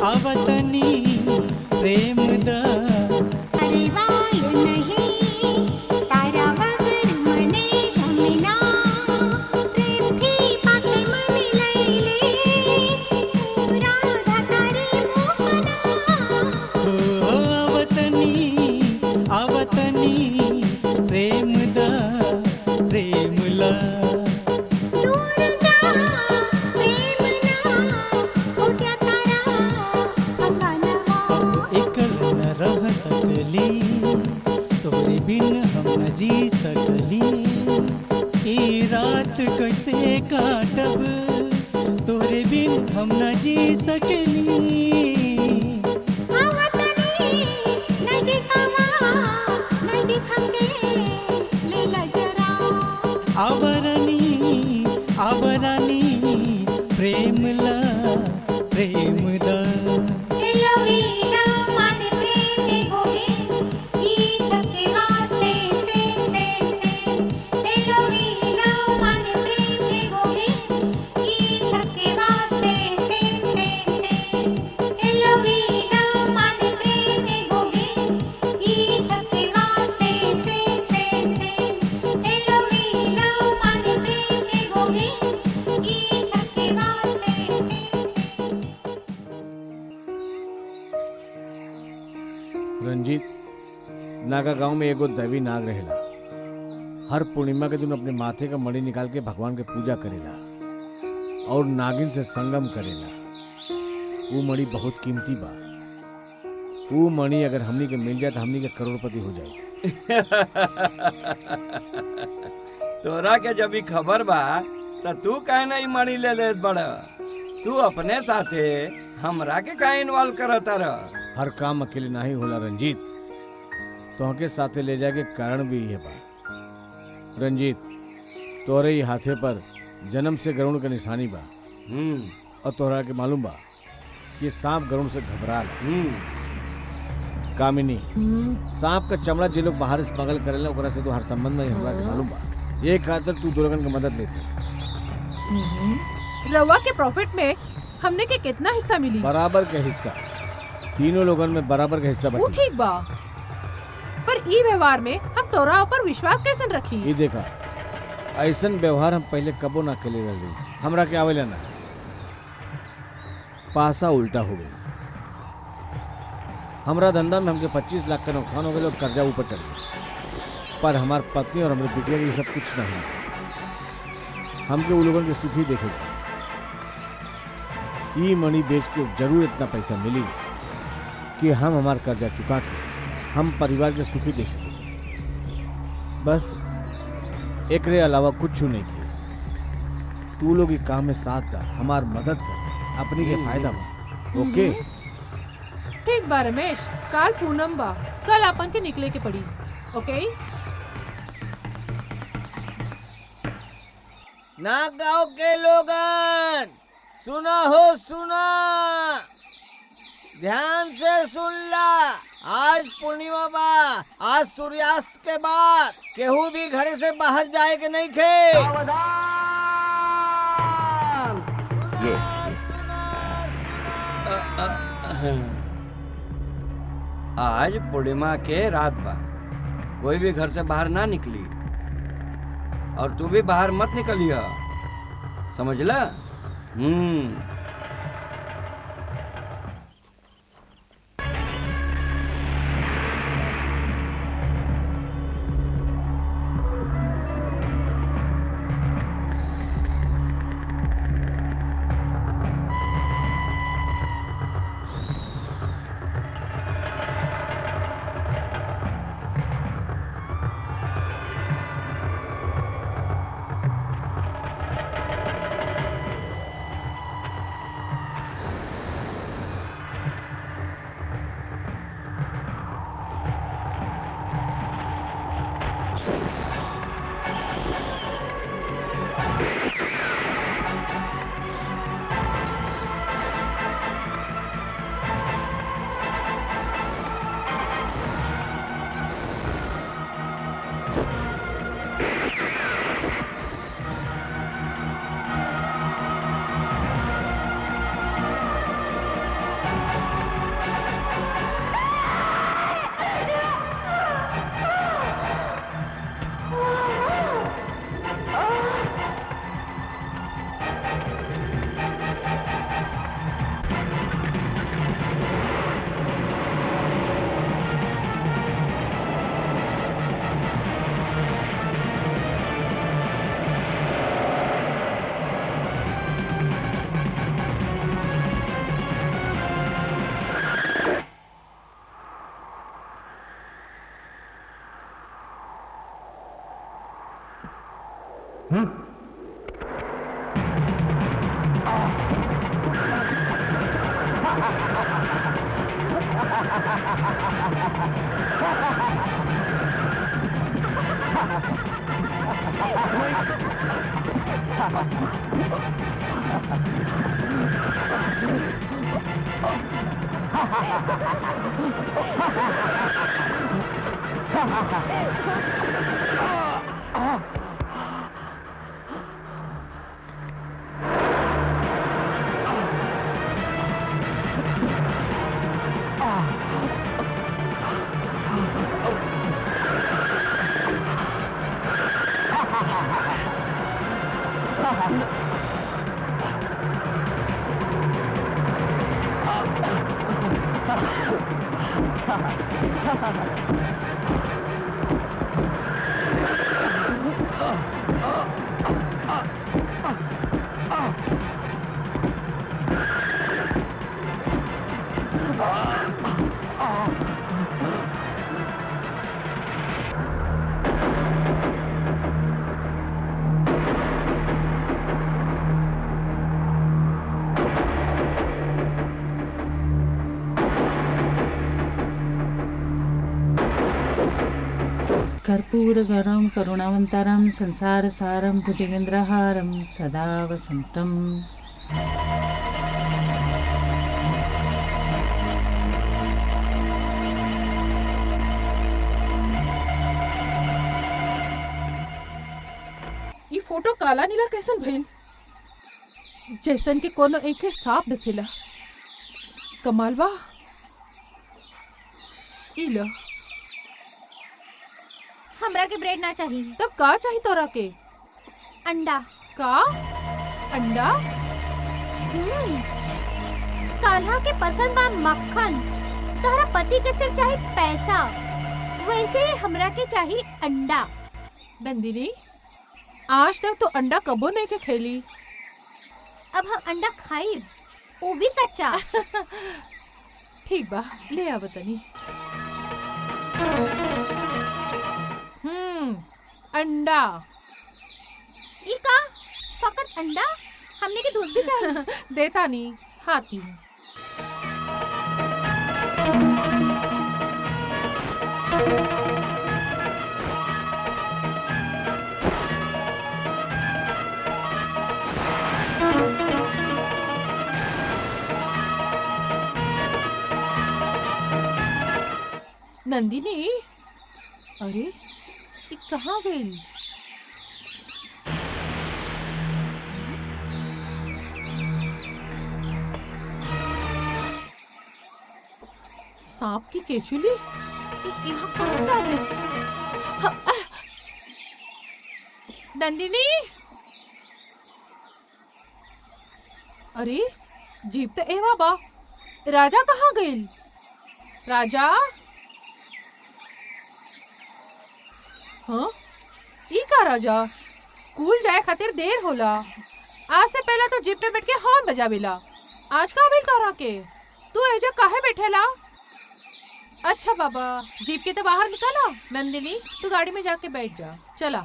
आवतनी प्रेम दा अरे वाय नहीं तारा वगर मने गमना प्रेम थी पासे मन लैले राधा तारी मोहना ओ आवतनी आवतनी प्रेम दा प्रेम ला दूर जा प्रेम ना खोट्या तारा अंगाना एकल न रह सकली तोरे बिन हम न जी सकली ई रात कैसे काटब तोरे बिन हम न जी सकली आवतनी नजीक हमके ले ला जरा आवरनी आवरनी प्रेम ला प्रेम दा एलोवेला माने प्रेम के गोगे ई सबके वास्ते सेम सेम सेम एलोवेला माने प्रेम के गोगे ई सबके वास्ते सेम सेम सेम एलोवेला माने प्रेम के गोगे ई सबके वास्ते सेम सेम सेम एलोवेला माने प्रेम के गोगे ई सबके वास्ते सेम सेम रंजीत, नागा गांव में एगो दैवी नाग रहेला। हर पूर्णिमा के दिन अपने माथे का मणि निकाल के भगवान के पूजा करेला और नागिन से संगम करेला। वो मणि बहुत कीमती बा। वो मणि अगर हमनी के मिल जाए तो हमनी के करोड़पति हो जाए। तोरा के जब ई खबर बा त तू काहे नहीं मणि ले लेत बड़? तू अपने साथे हमरा के काहे इन्वॉल्व करत रह? हर काम अकेले नहीं होला रंजीत, तोहके साथे ले जाए के कारण भी ये बा। रंजीत, तोरे ही हाथे पर जन्म से गरुड़ के निशानी बा और तोहरा के मालूम बा कि सांप गरुड़ से घबराला। कामिनी, सांप का चमड़ा जे लोग बाहर स्मगल करेला ओकरा से तो हर संबंध में हमरा के मालूम बा। ये खातिर तू दो लोगन के मदद लेते। रवा के प्रॉफिट में हमने के कितना हिस्सा मिली? बराबर के हिस्सा, तीनों लोगन में बराबर का हिस्सा वो बटी। ठीक बा, पर ई व्यवहार में हम तोरा ऊपर विश्वास कैसे रखी? ये देखा, ऐसन व्यवहार हम पहले कबो ना केले रही। हमरा के आवेला ना, पासा उल्टा हो गई। हमरा धंधा में हमके 25 लाख का नुकसान हो गया और कर्जा ऊपर चढ़ गया। पर हमार पत्नी और हमारे बिटिया के ये सब कुछ नहीं। हमके वो लोगन के सुखी देखे। ई मणि बेच के जरूर इतना पैसा मिली कि हम हमारा कर्जा चुका के हम परिवार के सुखी देख सके। बस एकरे अलावा कुछ नहीं किया। तू लोग इस काम में साथ दा, हमार मदद कर, अपनी के फायदा बा। ओके? ठीक बा रमेश, काल पूनम बा, कल अपन के निकले के पड़ी। ओके? ना गाँव के लोगन सुना हो, सुना, ध्यान से सुन ला। आज पूर्णिमा बा, आज सूर्यास्त के बाद केहू भी घर से बाहर जाए के नहीं खे। आज पूर्णिमा के रात बा, कोई भी घर से बाहर ना निकली और तू भी बाहर मत निकलिया, समझला? कर्पूरगरं करुणावन्तारं संसारसारं भुजगेन्द्रहारं सदा वसन्तम्। ये फोटो काला नीला कैसन भइल? जैसन के कोनो एक सांप डसेला। कमाल बा। ई लो। हमरा के ब्रेड ना चाहिए। तब का चाहिए तोरा के? अंडा। का? अंडा? कान्हा के पसंद बा मक्खन। तोहरा पति के सिर्फ चाहिए पैसा, वैसे ही हमरा के चाहिए अंडा। नंदिनी, आज तक तो अंडा कबो नहीं के खेली। अब हम अंडा खाई, वो भी कच्चा। ठीक बा, ले आव तनी। अंडा। ई का? फकत अंडा? हमने के दूध भी चाहिए। देता नहीं, खाती हूँ। नंदिनी, अरे ये कहाँ गई? सांप की केचुली यहाँ कहाँ से आ गई? नंदिनी, अरे जीप तो एवा बा। राजा कहाँ गई? राजा? हाँ, ई का राजा? स्कूल जाए खातिर देर होला। आज से पहला तो जीप पे बैठ के हॉर्न बजावेला। आज का बिल तोरा के? तू एजा काहे बैठेला? अच्छा बाबा, जीप के तो बाहर निकाला। नंदिनी, तू गाड़ी में जाके बैठ जा। चला।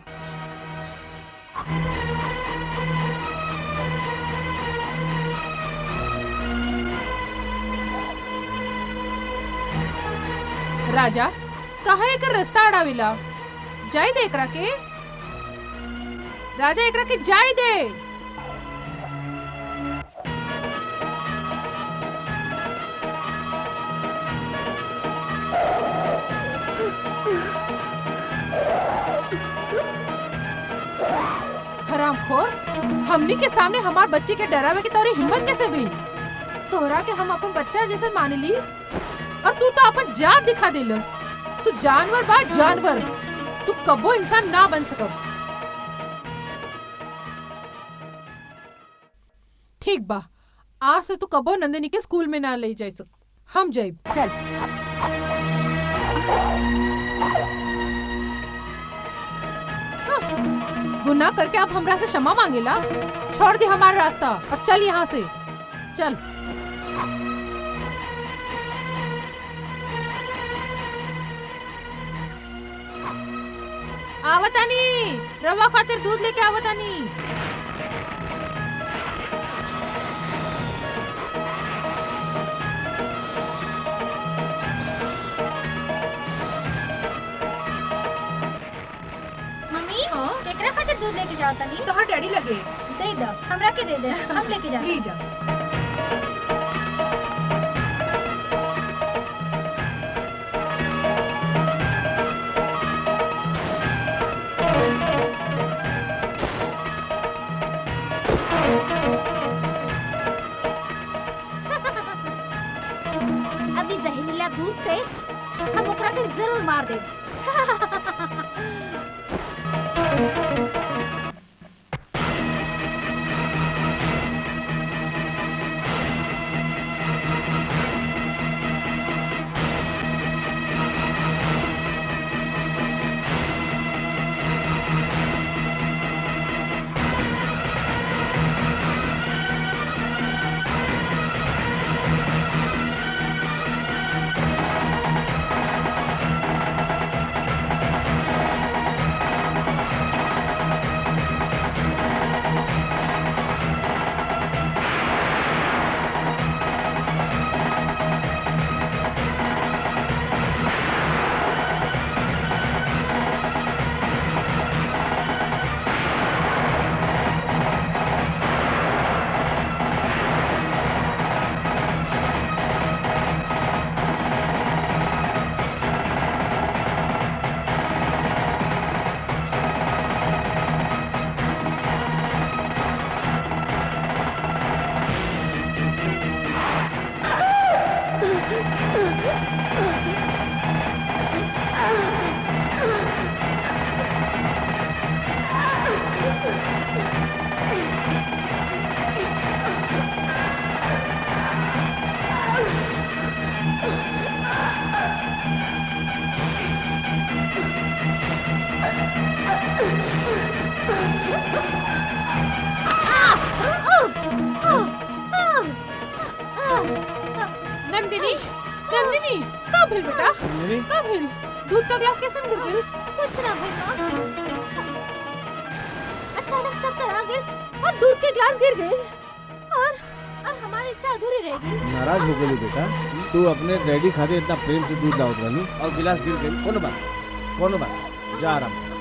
राजा, कहा एक रास्ता अड़ावेला? जाई दे एकरा के। राजा, एकरा के जाई दे। हरामखोर, हमनी के सामने हमार बच्ची के डरावे की तोरी हिम्मत कैसे भई? तोहरा के हम अपन बच्चा जैसे मान ली और तू तो अपन जात दिखा देलस। तू जानवर बा, जानवर। तू कबो इंसान ना बन सकब। ठीक बा, आज से तू कबो नंदिनी के स्कूल में ना ले जाई सक। हम जाइब। चल। गुनाह करके अब हमरा से क्षमा मांगेला? छोड़ दे हमारा रास्ता। अब चल यहाँ से। चल। आवतानी, रवा खातिर दूध लेके आवतानी। मम्मी, केकरा खातिर दूध लेके जाओ तनी? तोहर डैडी लगे। दे दो, हमरा के दे दे, हम लेके जाते। ले जा। अभी जहरीला दूध से हम ओकरा के जरूर मार देब। नंदिनी, नंदिनी, का भेल बेटा? नंदिनी, का भेल? दूध का ग्लास कैसे गिर गेल? कुछ ना भइल माँ। अचानक चक्कर आ गेल और दूध के ग्लास गिर गए और हमारी इच्छा अधूरी रह गई। नाराज हो गई बेटा। तू अपने डैडी खाते इतना प्रेम से दूध लावत रहनी और गिलास गिर गई। कोनो बात, जा आराम कर।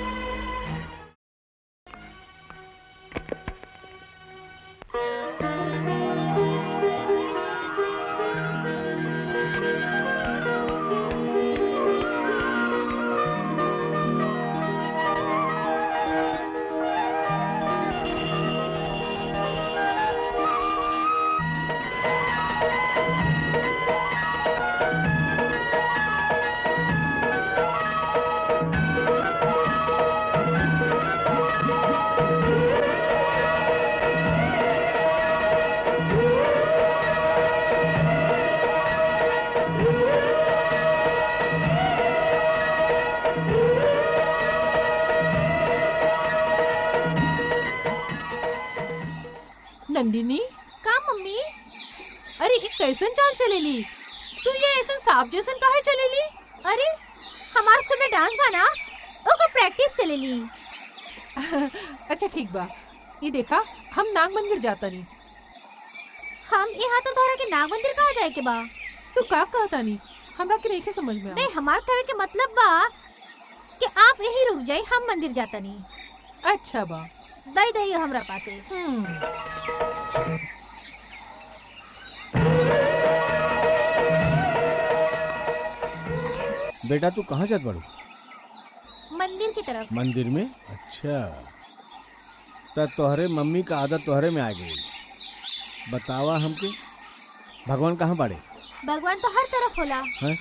नंदिनी, का मम्मी? अरे ये कैसन चाल चलेली? तू ये ऐसन सांप जैसन काहे चलेली? अरे हमारे स्कूल में डांस बना, ओकर प्रैक्टिस चलेली। अच्छा ठीक बा। ये देखा, हम नाग मंदिर जाता नहीं। हम यहाँ तो तोहरा के नाग मंदिर कहाँ जाए के बा? तू का कहता नहीं? हमरा के नहीं समझ में नहीं, हमार कहे के मतलब बा कि आप यही रुक जाए, हम मंदिर जाता नहीं। अच्छा बा, दई दई हमरा पासे। बेटा तू कहाँ जात बड़ू? मंदिर की तरफ। मंदिर में? अच्छा, तो तोहरे मम्मी का आदत तोहरे में आ गई। बतावा हमके, भगवान कहाँ बाड़े? भगवान तो हर तरफ होला। हैं?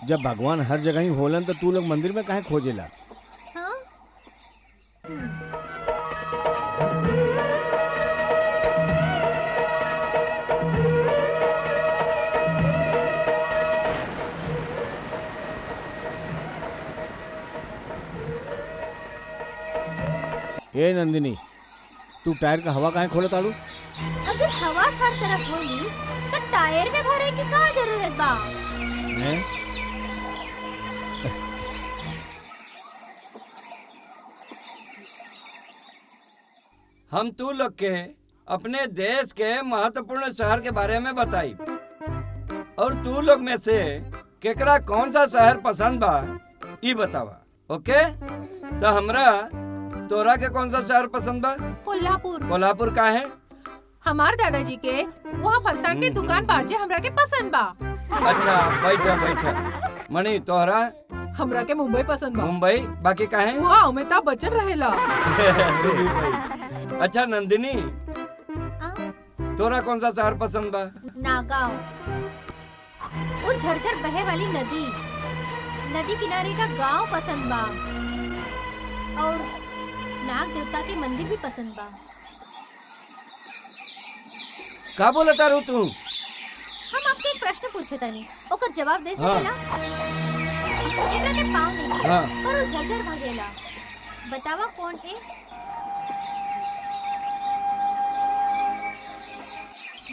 जब भगवान हर जगह ही होलन तो तू लोग मंदिर में काहे खोजेला? हाँ? ए नंदिनी, तू टायर का हवा काहे खोले ताड़ू? अगर हवा हर तरफ होली तो टायर में भरे की का जरूरत बा? हैं? हम तू लोग के अपने देश के महत्वपूर्ण शहर के बारे में बताई, और तू लोग में से केकरा कौन सा शहर पसंद बा ई बतावा। ओके? तो हमरा तोरा के कौन सा शहर पसंद बा? कोल्हापुर। कोल्हापुर का है? हमार दादाजी के वहाँ फरसान के दुकान बाजे हमरा के पसंद बा। अच्छा, बैठा बैठा। मणि तोहरा? हमरा के मुंबई पसंद बा। मुंबई? बाकी का है? वहाँ अमिताभ बच्चन रहेला। तू भी बैठ। अच्छा नंदिनी, तोरा कौन सा शहर पसंद बा? नागांव। वो झरझर बहे वाली नदी, नदी किनारे का गांव पसंद बा और नाग देवता के मंदिर भी पसंद बा। का बोला तारू तू? हम आपके एक प्रश्न पूछे तनी, ओकर जवाब दे सकेला? जेकरा के पाँव नहीं है, हाँ। पर वो झरझर भागेला, बतावा कौन है?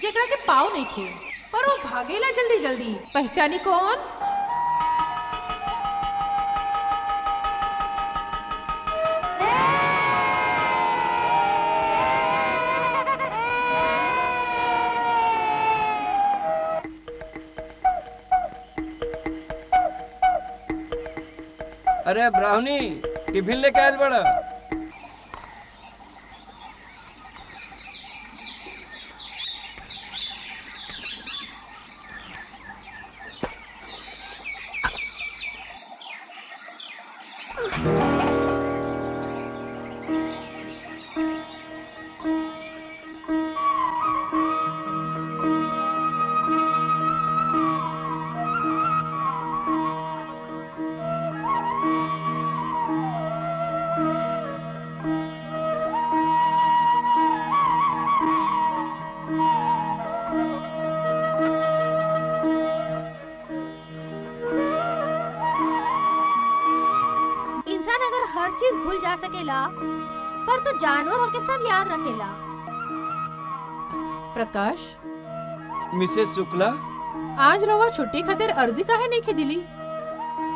जेकरा के पाँव नहीं खे पर वो भागेला जल्दी जल्दी, पहचानी कौन? अरे ब्राह्मणी, टिफिन लेके आयल बड़ा। इंसान अगर हर चीज भूल जा सकेला, पर तो जानवर होके सब याद रखेला। प्रकाश, मिसेस शुक्ला, आज रवा छुट्टी खातिर अर्जी काहे नहीं खे दिली?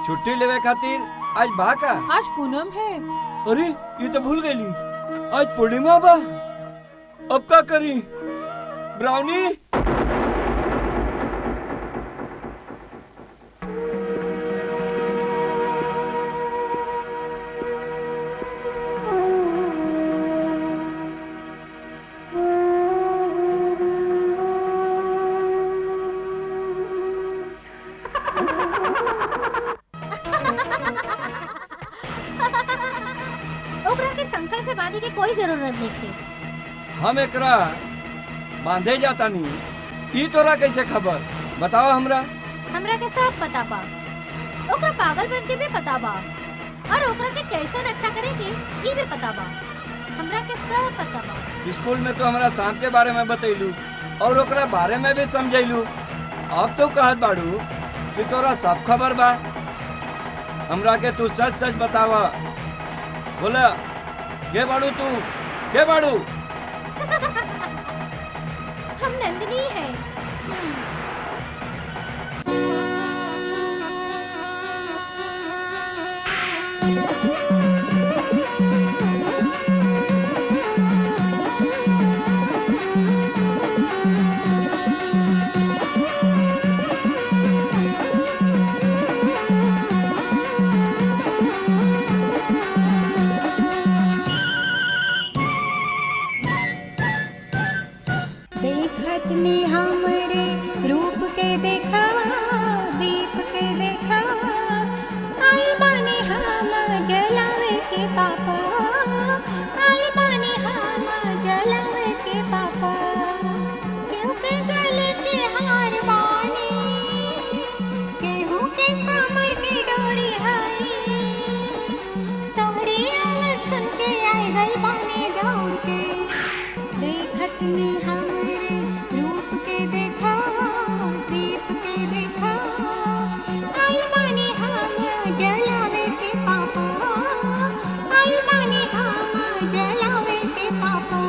छुट्टी लेवे खातिर आज बा का? आज पूनम है। अरे ये तो भूल गई, आज पूर्णिमा बा। अब का करी ब्राउनी? ओकरा के संकल से बांधे के कोई जरूरत नहीं थी। हम एकरा बांधे जाता नहीं, ई तोरा कैसे खबर? बताओ हमरा। हमरा के सब पता बा, ओकरा पागलपन के भी पता बा, और ओकरा के कैसे अच्छा करे के ई भी पता बा। हमरा के सब पता बा। स्कूल में तो हमरा सांप के बारे में बतैलू और ओकरा बारे में भी समझैलू। अब तो कहत बाड़ू कि तोरा सब खबर बा। हमरा के तू सच सच बतावा। बोला, के बाड़ू तू? के बाड़ू? हम नंदिनी है। देखत ने हमरे रूप के देखा, दीप के देखा, आई बानी हम जलावे के पापा, आई बानी हम जलावे के पापा, क्योंकि गले के हार बानी, केहू के कमर की डोरी है, तोहरी आवाज सुन के आई गई बानी दौड़ के। देखत ने हमरे रूप के देखा, दीप के देखा, आई बानी हम जलावे के पापा, आई बानी हम जलावे के पापा।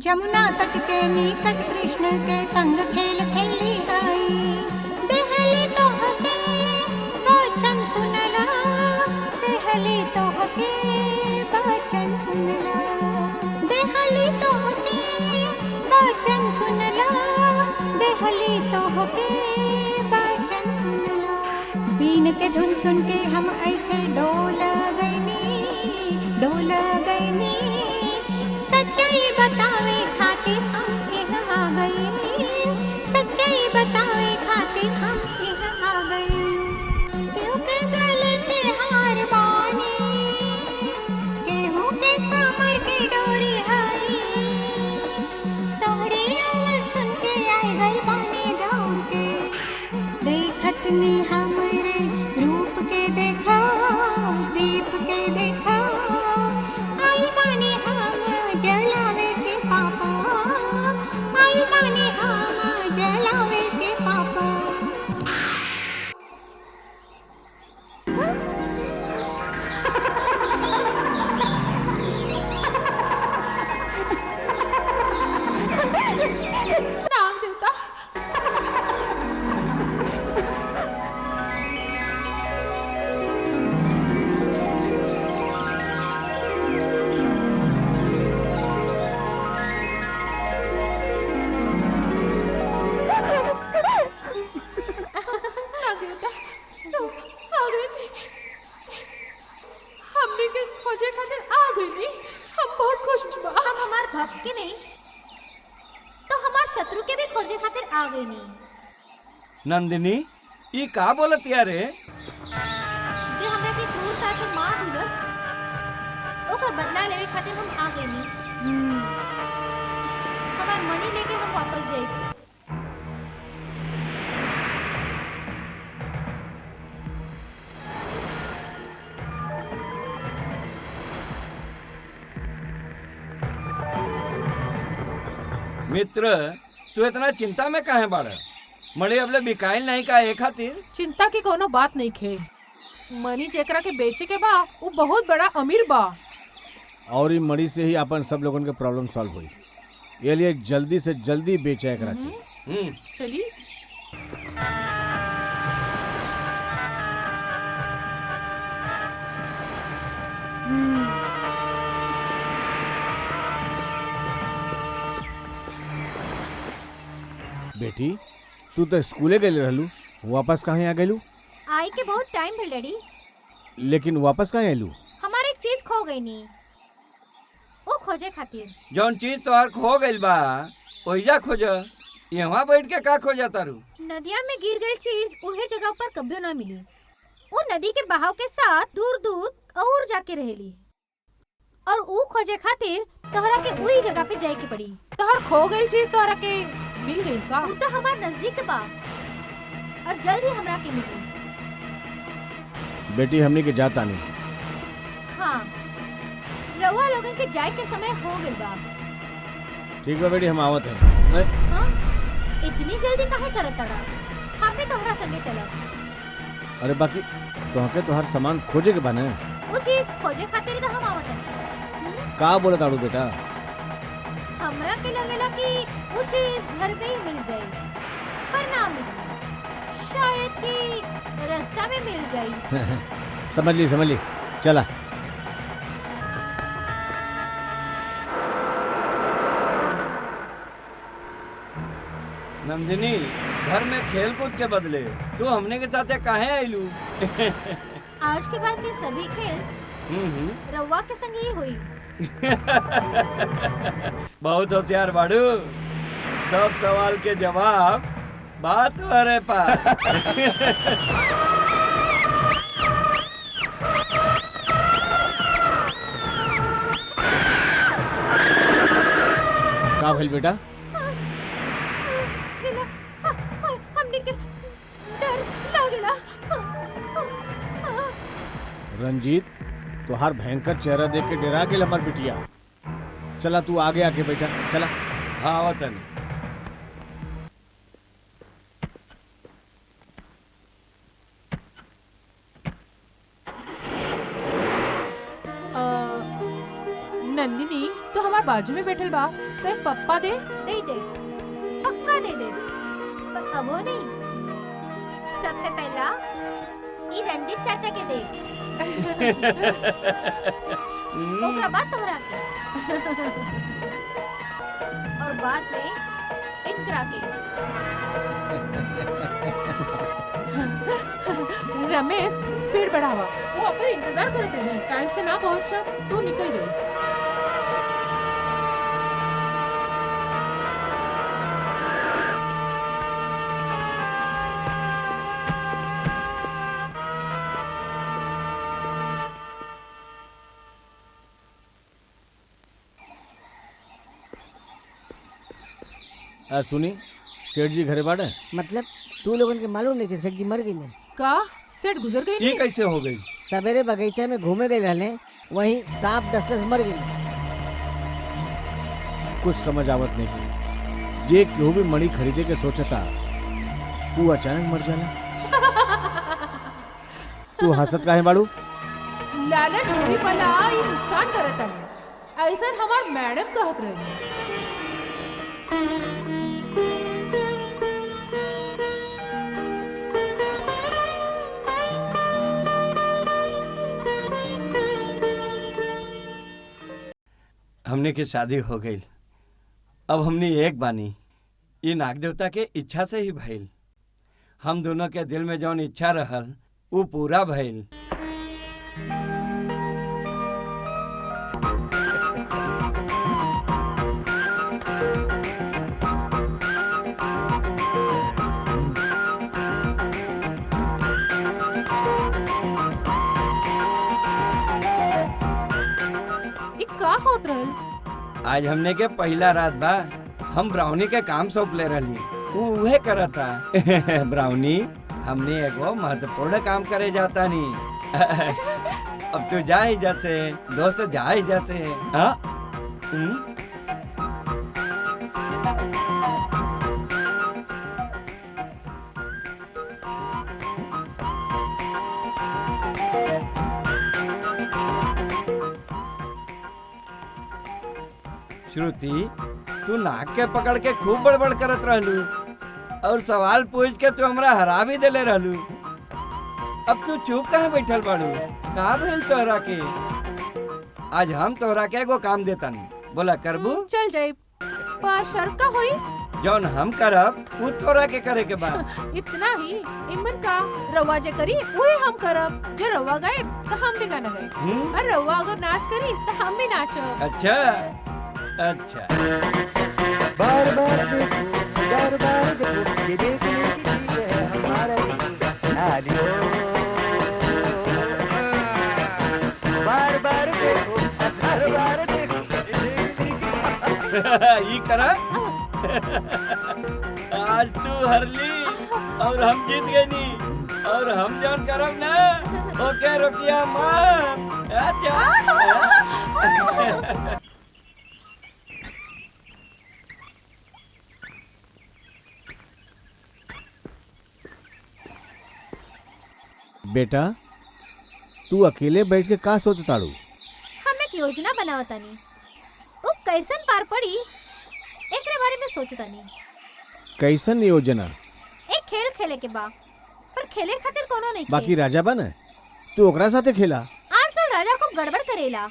जमुना तट के निकट कृष्ण के संग खेल खेली आई। देहली तोहके वचन सुनला, देहली तोहके वचन सुनला, देहली तोहके वचन सुनला, देहली तोहके वचन सुनला। बीन के धुन सुन के हम ऐसे डोला गईनी, सच्चाई बतावे खातिर हम यहाँ आ गए, सच्चाई बतावे खातिर हम यहाँ आ गए। केहू के गलती हार बानी, केहू के कमर के डोरी हाई, तोहरे आवाज सुन के आए गए बानी दौड़ के। देखत नी हमरे रूप के देखा, दीप के देखा, आई बानी हम जलावे के पापा, आई बानी हम जलावे के पापा। नाग देवता, नाग देवता आ गए। हमने के खोजे खातिर आ गई। हम बहुत खुश बा। हम हमार भक्त के नहीं तो हमार शत्रु के भी खोजे खातिर आ गई नहीं। नंदिनी ई का बोलत यारे? जे हमरा के क्रूरता के मार दिलस, ओकर बदला लेवे खातिर हम आ गई नहीं। हमार मनी लेके हम वापस जाए। मित्र तू इतना चिंता में काहे बाड़ा? मणि अबले बिकाइल नहीं का ए खातिर? चिंता की कोनो बात नहीं खे। मनी जेकरा के बेचे के बा वो बहुत बड़ा अमीर बा, और ई मणि से ही अपन सब लोगन के प्रॉब्लम सॉल्व हुई। ये लिए जल्दी से जल्दी बेचा करा के। चली। बेटी तू तो स्कूले गए रहलू, वापस कहाँ आ गलू? आई के बहुत टाइम भेल डैडी। लेकिन वापस कहाँ आलू? हमार एक चीज खो गई नी, वो खोजे खातिर। जौन चीज तोहार खो गइल बा ओइजा खोज, यहाँ बैठ के का खोजा तारू? नदिया में गिर गई चीज उहे जगह पर कभी ना मिली। वो नदी के बहाव के साथ दूर दूर और जाके रहेली, और ऊ खोजे खातिर तोहरा के उही जगह पे जाए के पड़ी। तोहर खो गई चीज तोहरा के मिल गई का? ऊ तो हमार नजदीक बा और जल्द ही हमरा के मिली। बेटी हमनी के जाता नहीं। हाँ, रउआ लोगन के जाए के समय हो गइल बा। ठीक बा बेटी, हम आवत हैं। हाँ? इतनी जल्दी काहे करत तड़ा? हम भी तोहरा संगे चलब। अरे बाकी तोहके तोहर सामान खोजे के बाने। वो चीज खोजे खातिर तो हम आवत हनी। का बोला ताड़ू बेटा? हमरा के लगेला कि वो चीज घर पे ही मिल जाए, पर ना मिली। शायद कि रास्ता में मिल जाए। समझ ली, चला। नंदिनी घर में खेल कूद के बदले तू हमने के साथ काहे आइलू? आज के बाद के सभी खेल रउआ के संग ही हुई। बहुत होशियार बाड़ू, सब सवाल के जवाब बात तुम्हारे पास। का भइल बेटा? हमने के डर लागेला। रंजीत तोहार भयंकर चेहरा देख के डरा गेल हमार बिटिया। चला तू आगे आके बैठा, चला। हाँ वतन नंदिनी तो हमार बाजू में बैठल बा तो एक पप्पा दे। दे दे, पक्का दे दे, पर अब वो नहीं। सबसे पहला ई रंजीत चाचा के दे, ओकरा बाद तोहरा के, और बाद में इनकरा के। रमेश स्पीड बढ़ावा, वो अपन इंतजार करत रही, टाइम से ना पहुंचा तो निकल जाई। सुनी, सेठ जी घरे बाड़े? मतलब तू लोगन के मालूम नहीं कि सेठ जी मर गई? का सेठ गुजर गई? ये कैसे हो गई? सवेरे बगीचे में घूमे गए रहने, वहीं सांप डसले से मर गई। कुछ समझ आवत नहीं की, जे क्यों भी मणि खरीदे के सोचता तू अचानक मर जाला। तू हंसत काहे बाड़ू? लालच बुरी बला ई नुकसान करत है, ऐसा हमार मैडम कहत रही। हमने की शादी हो गई, अब हमने एक बानी, ये नाग देवता के इच्छा से ही भइल। हम दोनों के दिल में जौन इच्छा रहल वो पूरा भइल। का होत रहल? आज हमने के पहला रात बा, हम ब्राउनी के काम सौंप ले रही, वो उहे करता। ब्राउनी, हमने एगो महत्वपूर्ण काम करे जाता नहीं। अब तू जा ही जैसे दोस्त, जा ही जैसे। हाँ? श्रुति, तू नाक के पकड़ के खूब बड़बड़ करत रहलू और सवाल पूछ के तू हमरा हरा भी देले रहलू। अब तू चुप कहाँ बैठल बाड़ू? का भेल तोहरा के? आज हम तोहरा के एगो काम देता नहीं, बोला करबू? चल जाए, पर शर्त का होई? जौन हम करब वो तोहरा के करे के बा। इतना ही? इमन का रवा जे करी वही हम करब, जो रवा गए तो हम भी गाना गए, और रवा अगर नाच करी तो हम भी नाचब। अच्छा अच्छा। बार बार देखो, ये देखने की चीज़ है हमारा नालियो। बार बार देखो, हर बार देखो, ये करा। आज तू हरली और हम जीत गए नी, और हम जौन करब ना ओके रोकिया मत। अच्छा। बेटा, तू अकेले बैठ के का सोचताड़ू? हम एक योजना बनावतानी, वो कैसन पार पड़ी एकरे बारे में सोचतानी। कैसन योजना? एक खेल खेले के बा, पर खेले खातिर कोनो नहीं। बाकी राजा बा न, तू ओकरा साथे खेला। आजकल राजा खूब गड़बड़ करेला,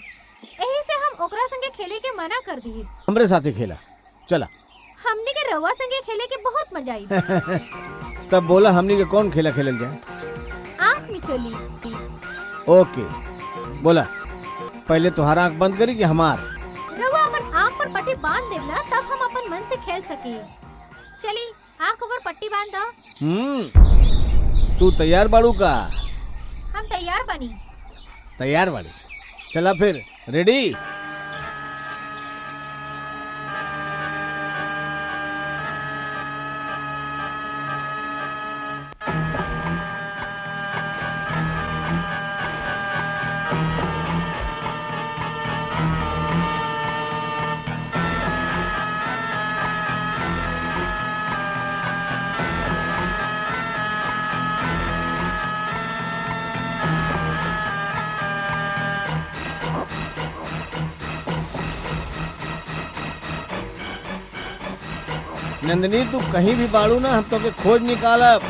यही से हम ओकरा संगे खेले के मना कर दी। हमरे साथे खेला, चला। हमनी के रवा संगे खेले के बहुत मजा आई। तब बोला हमनी के कौन खेला खेलल जाए? आँख मिचोली। ओके, बोला पहले तुम्हारा आँख बंद करी कि हमार? रवा अपन आँख पर पट्टी बांध देना, तब हम अपन मन से खेल सके। चली, आँख पर पट्टी बांध दो। तू तैयार बाड़ू का? हम तैयार बनी। तैयार बाड़ी, चला फिर। रेडी? नंदिनी तू कहीं भी बाड़ू ना, हम तो के खोज निकालब।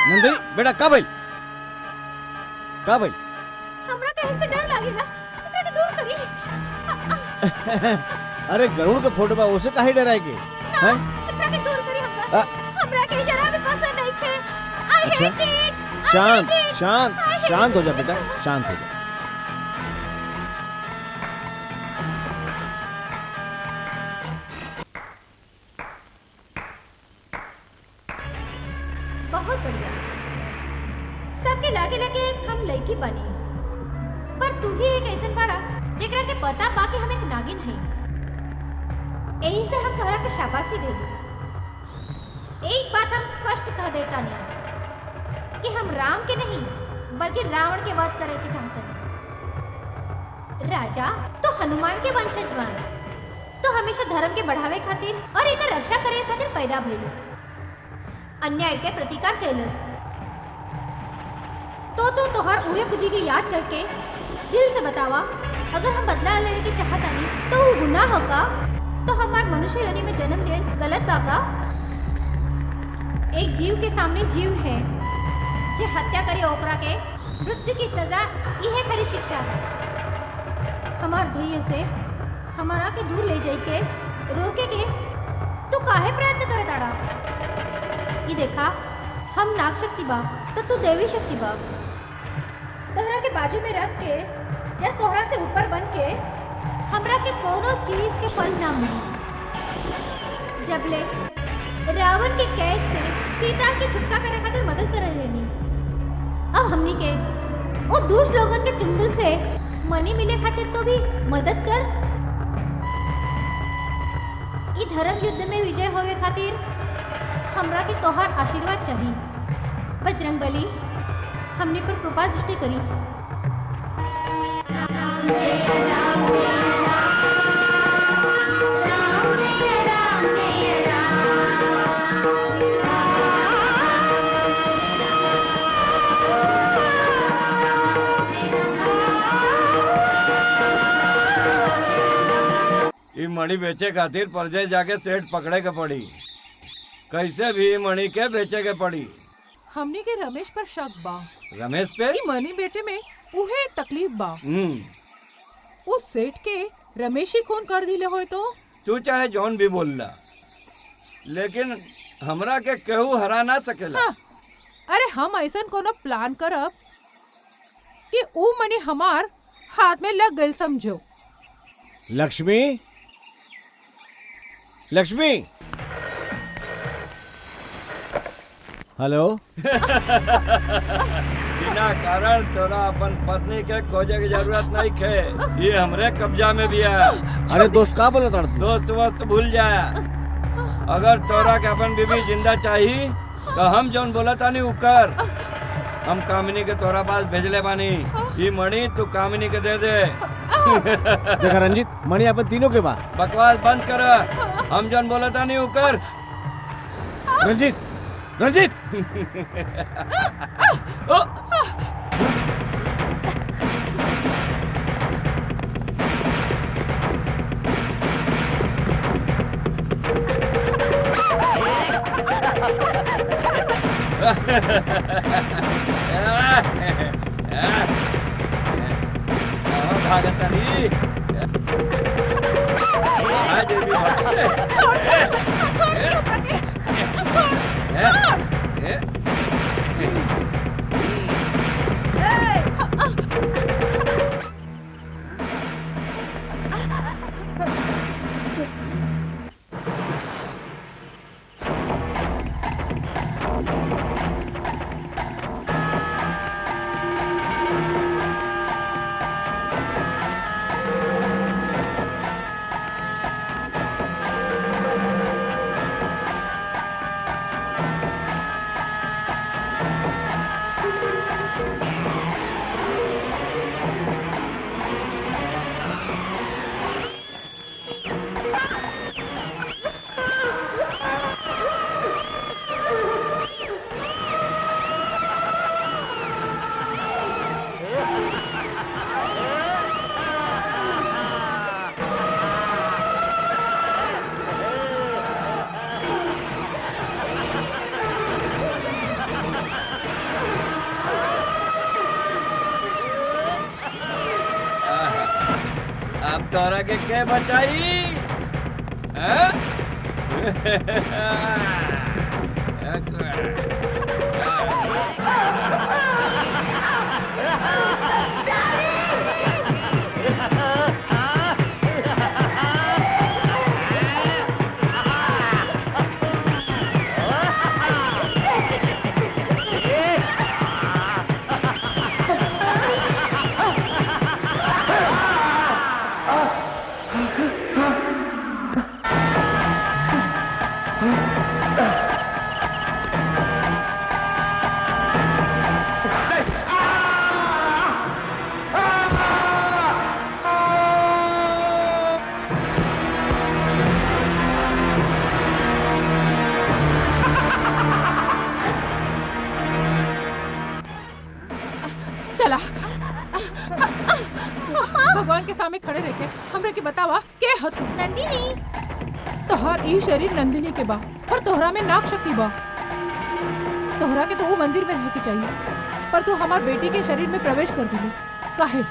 नंदिनी बेटा का भइल? का भइल? हमरा कहीं से डर लागेला, एकरा के दूर करी। अरे गरुड़ के फोटो बा, उसे काहे डराए के? ना, एकरा के दूर करी हमरा से। हमरा के जरा भी पसंद नहीं खे। आई अच्छा। Hate it. शांत शांत शांत हो जा बेटा, शांत हो जा। बहुत बढ़िया। सबके लागे लगे हम लड़की बनी, पर तू ही एक ऐसन बड़ा जेकरा के पता बा कि हम एक नागिन हई। यही से हम तोहरा के शाबाशी देली। एक बात हम स्पष्ट कह देता नहीं कि हम राम के नहीं बल्कि रावण के वध करे के चाहतनी। राजा तो हनुमान के वंशज बन, तो हमेशा धर्म के बढ़ावे खातिर और एकर रक्षा करे खातिर पैदा भइल। अन्याय के प्रतिकार कैलस। तो तोहर उहे बुद्धि की याद करके दिल से बतावा, अगर हम बदला लेवे के चाहता नहीं तो वो गुनाह होगा, तो हमार मनुष्य योनि में जन्म लेन गलत बाका। एक जीव के सामने जीव है, जे हत्या करे ओकरा के मृत्यु की सजा यह खरी शिक्षा है। हमार धैर्य से हमारा के दूर ले जाए के रोके के तू काहे प्रयत्न करे ताड़ा? ये देखा, हम नाग शक्ति बा तो तू देवी शक्ति बा। तोहरा के बाजू में रख के या तोहरा से ऊपर बन के हमरा के कोनो चीज के फल ना मिली। जबले रावण के कैद से सीता के छुटका करे खातिर मदद करे रहनी, अब हमनी के वो दुष्ट लोगन के चुंगल से मनी मिले खातिर तो भी मदद कर। ई धर्म युद्ध में विजय होवे खातिर हमरा के तोहार आशीर्वाद चाहिए। बजरंगबली, हमने पर कृपा दृष्टि करी। ई मणि बेचे खातिर परजे जाके सेठ पकड़े के पड़ी। कैसे भी ई मणि के बेचे के पड़ी। हमनी के रमेश पर शक बा। रमेश पे? ई मनी बेचे में उहे तकलीफ बा। उस सेठ के रमेश ही खून कर दिले होए तो? तू चाहे जौन भी बोल ला, लेकिन हमरा के केहू हरा ना सकेला। हाँ। अरे हम ऐसन कोनो प्लान करब कि ऊ मनी हमार हाथ में लग गइल समझो। लक्ष्मी, लक्ष्मी, हेलो। बिना कारण तोरा अपन पत्नी के खोजे की जरूरत नहीं खे। ये हमरे कब्जा में भी है। अरे दोस्त का बोला था? दोस्त वस्त भूल जा। अगर तोरा के अपन बीबी जिंदा चाहिए तो हम जौन बोला था नहीं उकर। हम कामिनी के तोरा पास भेजले बानी। ये मणि तू कामिनी के दे दे। देखा रंजीत, मणि अपन तीनों के बा। बकवास बंद कर। हम जौन बोला था नहीं उकर। रंजीत, रंजीत। भागतरी आज भी भागते। छोड़ अब तोरा के बचाई हैं? चला भगवान के सामने खड़े रह के हमरे के बतावा के ह तू? नंदिनी। तोहर ई शरीर नंदिनी के बा पर तोहरा में नाग शक्ति बा। तोहरा के तो वो मंदिर में रह के चाहिए पर तू हमार बेटी के शरीर में प्रवेश कर दिलिस। काहे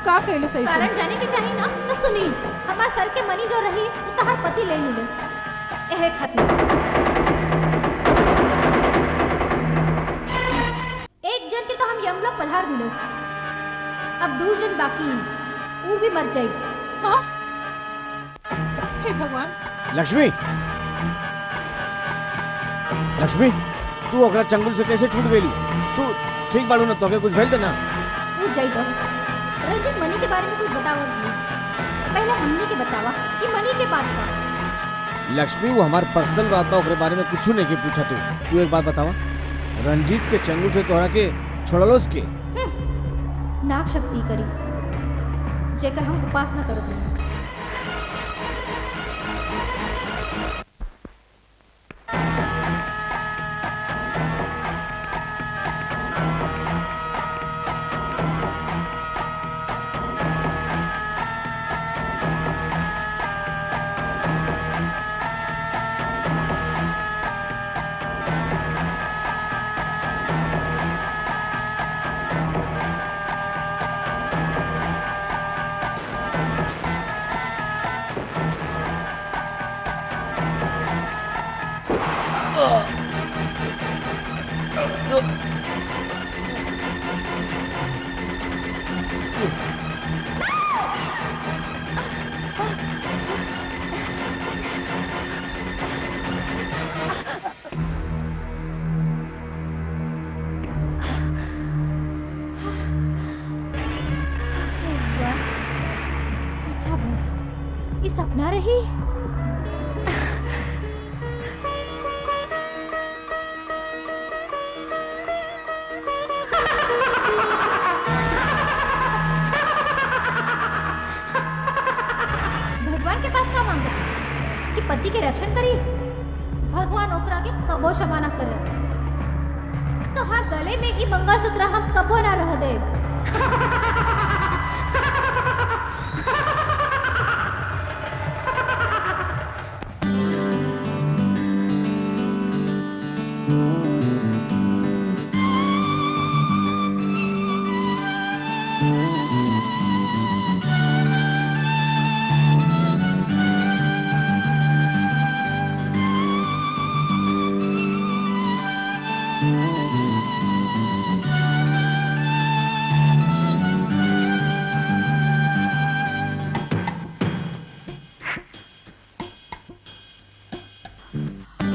का कहले सही कारण जाने के चाहिए ना तो सुनी। हमार सर के मनी जो रही वो तोहर पति ले लिलस एहे खातिर। एक जन के तो हम यमलोक पधार दिलस, अब 2 जन बाकी वो भी मर जाई। हाँ हे भगवान। लक्ष्मी, लक्ष्मी तू ओकरा चंगुल से कैसे छूट गई? तू ठीक बाड़ू ना? तोके कुछ भेल ना? वो जाई बा। रंजित मनी के बारे में कुछ बतावत नहीं, पहले हमने के बतावा कि मनी के बात का। लक्ष्मी वो हमार पर्सनल बात बा, ओकरे बारे में कुछ नहीं के पूछा। तू एक बात बतावा, रंजीत के चंगुल से तोहरा के छोड़लोस के? नाग शक्ति करी जेकर हम उपासना करत रही। अच्छा भला ये सपना रही। भगवान के पास का मांगत है कि पति के रक्षण करी। भगवान ओकरा के कबो क्षमा ना करे तो हर गले में ई मंगलसूत्र हम कबो ना रह दे।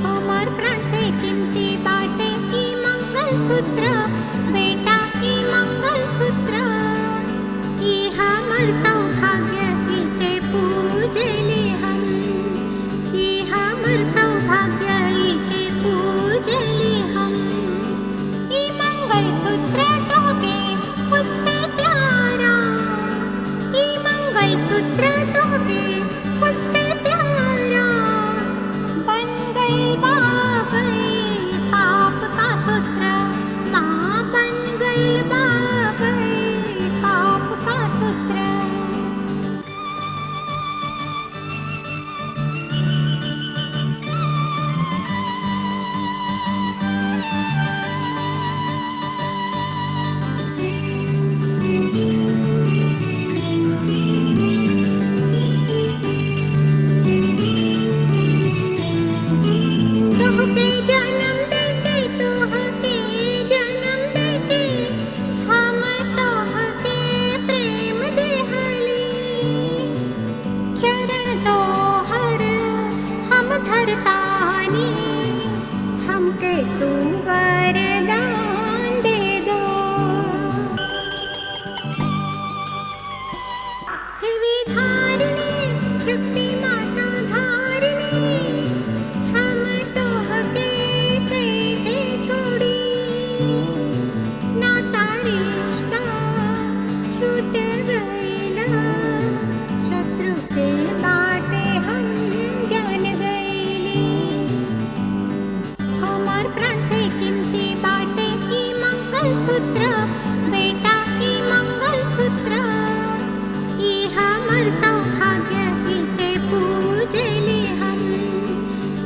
हमार प्राण से कीमती बाटे ई मंगलसूत्र, बेटा ई मंगलसूत्र। ई हमर सौभाग्य ई के पूजली हम, ई हमर सौभाग्य ई के पूजली हम। ई मंगलसूत्र तोहके खुद से प्यारा, ई मंगलसूत्र तोहके खुद से प्यारा। बन गई बाबई पाप का सूत्र, माँ बन गई बाबई पाप का सूत्र। हमर सौभाग्य ही के पूजली हम,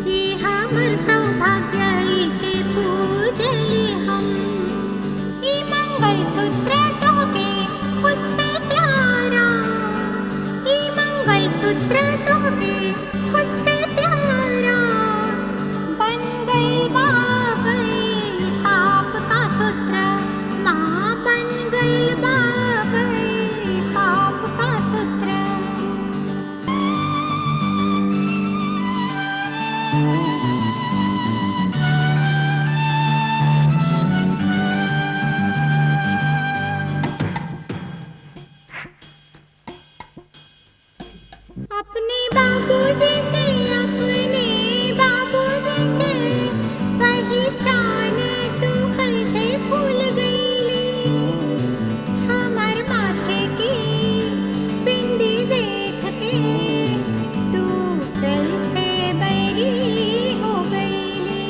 ई हमर सौभाग्य ही के पूजली हम। ई मंगल सूत्र तोहके खुद से प्यारा, ई मंगल सूत्र तोहके खुद से प्यारा। बन गई बाबई पाप का सूत्र, माँ बन गई बाबई पाप का सूत्र। अपने बाबूजी के, अपने बाबूजी के पहचान तू कैसे भूल गईली। हमर माथे की बिंदी देख के तू कैसे बैरी हो गईली।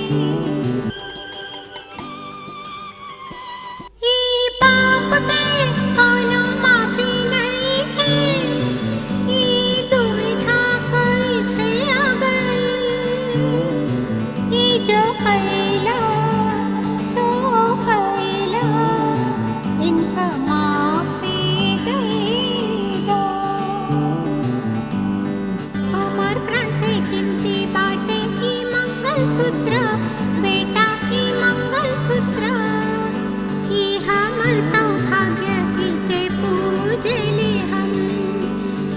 ई पाप के कोनो माफी नहीं थी, ई दुविधा कैसे आ गई। ई जो कैला सो कैला, इनका माफी दे दो। हमार प्राण से कीमती बाटे ई मंगल सूत्र, बेटा ई मंगल सूत्र। ई हमर सौभाग्य ही के पूजली हम,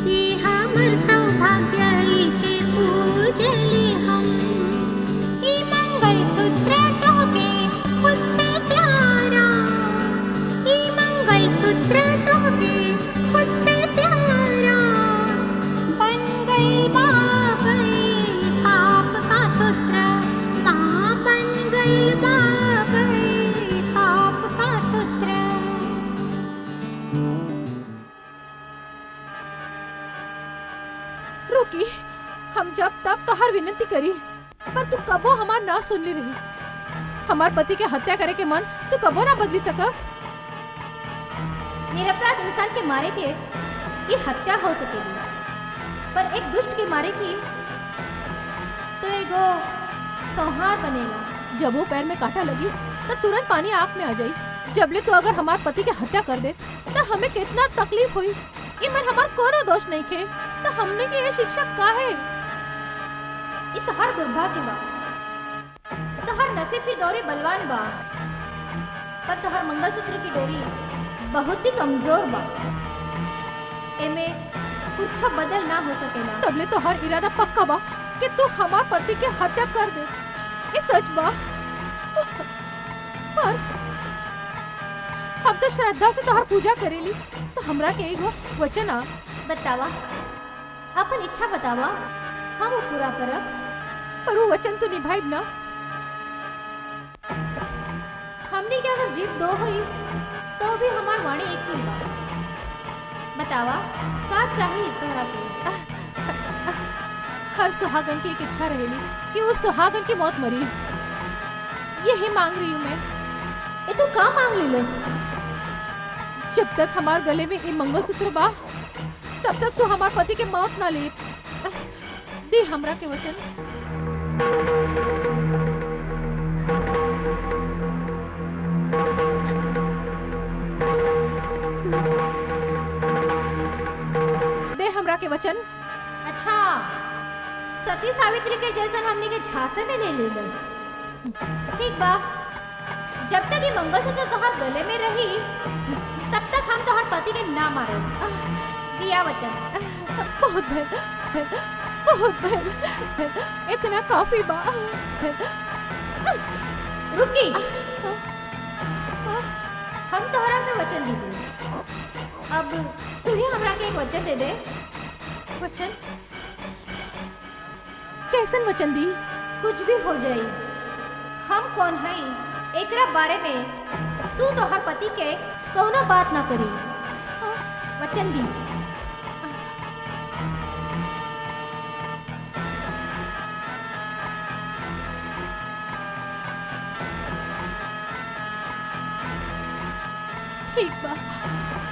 ई हमर सौभाग्य ही के पूजली हम। ई मंगल सूत्र तोहके खुद से प्यारा, ई मंगल सूत्र तोहके खुद से प्यारा। बन गई बाबई पाप का सूत्र, माँ बन गई बाबई पाप का सूत्र। रुकी, हम जब तब तोहर विनती करी, पर तू कबो हमार ना सुनली रही। हमार पति के हत्या करे के मन तू कबो ना बदली सकब। निरपराध इंसान के मारे के ये हत्या हो सकेली, पर एक दुष्ट के मारे की तो एगो संहार बनेला। जब वो पैर में कांटा लगी तो तुरंत पानी आँख में आ जाई। जबले तो अगर हमार पति के हत्या कर दे तो हमें कितना तकलीफ हुई। इमन हमार कोनो दोष नहीं खे, तो हमने की ये शिक्षा काहे? ये तोहर दुर्भाग्य बा, तोहर नसीब की डोरी बलवान बा, पर तोहर मंगलसूत्र की डोरी बहुत ही कमजोर बा। एमे कुछ बदल ना हो सकेला। तबले तो हर इरादा पक्का बा कि तू हमार पति के हत्या कर दे। ये सच बा, पर हम तो श्रद्धा से तोहर पूजा करेली, तो हमरा के एगो वचन आ। बतावा, अपन इच्छा बतावा, हम वो पूरा करब। पर वो वचन तो निभाइब ना। हमने के अगर जीव दो हुई तो भी हमार वाणी एक ही बा। बतावा, का चाहिए तोहरा के? हर सुहागन की एक इच्छा रहेली कि उस सुहागन की मौत मरी। यही मांग रही हूँ मैं। ये तो का मांग लीलस? जब तक हमार गले में ये मंगलसूत्र बा, तब तक तो हमार पति के मौत ना ले। दे हमरा के वचन। दे हमरा के वचन। अच्छा, सती सावित्री के जैसन हमने के झांसे में ले लीलस। ठीक बा, जब तक ये मंगलसूत्र तोहर गले में रही, तब तक हम तोहर पति के ना मारे। दिया वचन। बहुत भैल, बहुत भैल, इतना काफी बा। रुकी, हम तोहरा के वचन दी। अब तू ही हमरा के एक वचन दे दे। वचन? कैसन वचन दी? कुछ भी हो जाई, हम कौन हई एकरा बारे में तू तोहर पति के कौनो बात ना करी। वचन दी। ठीक बा,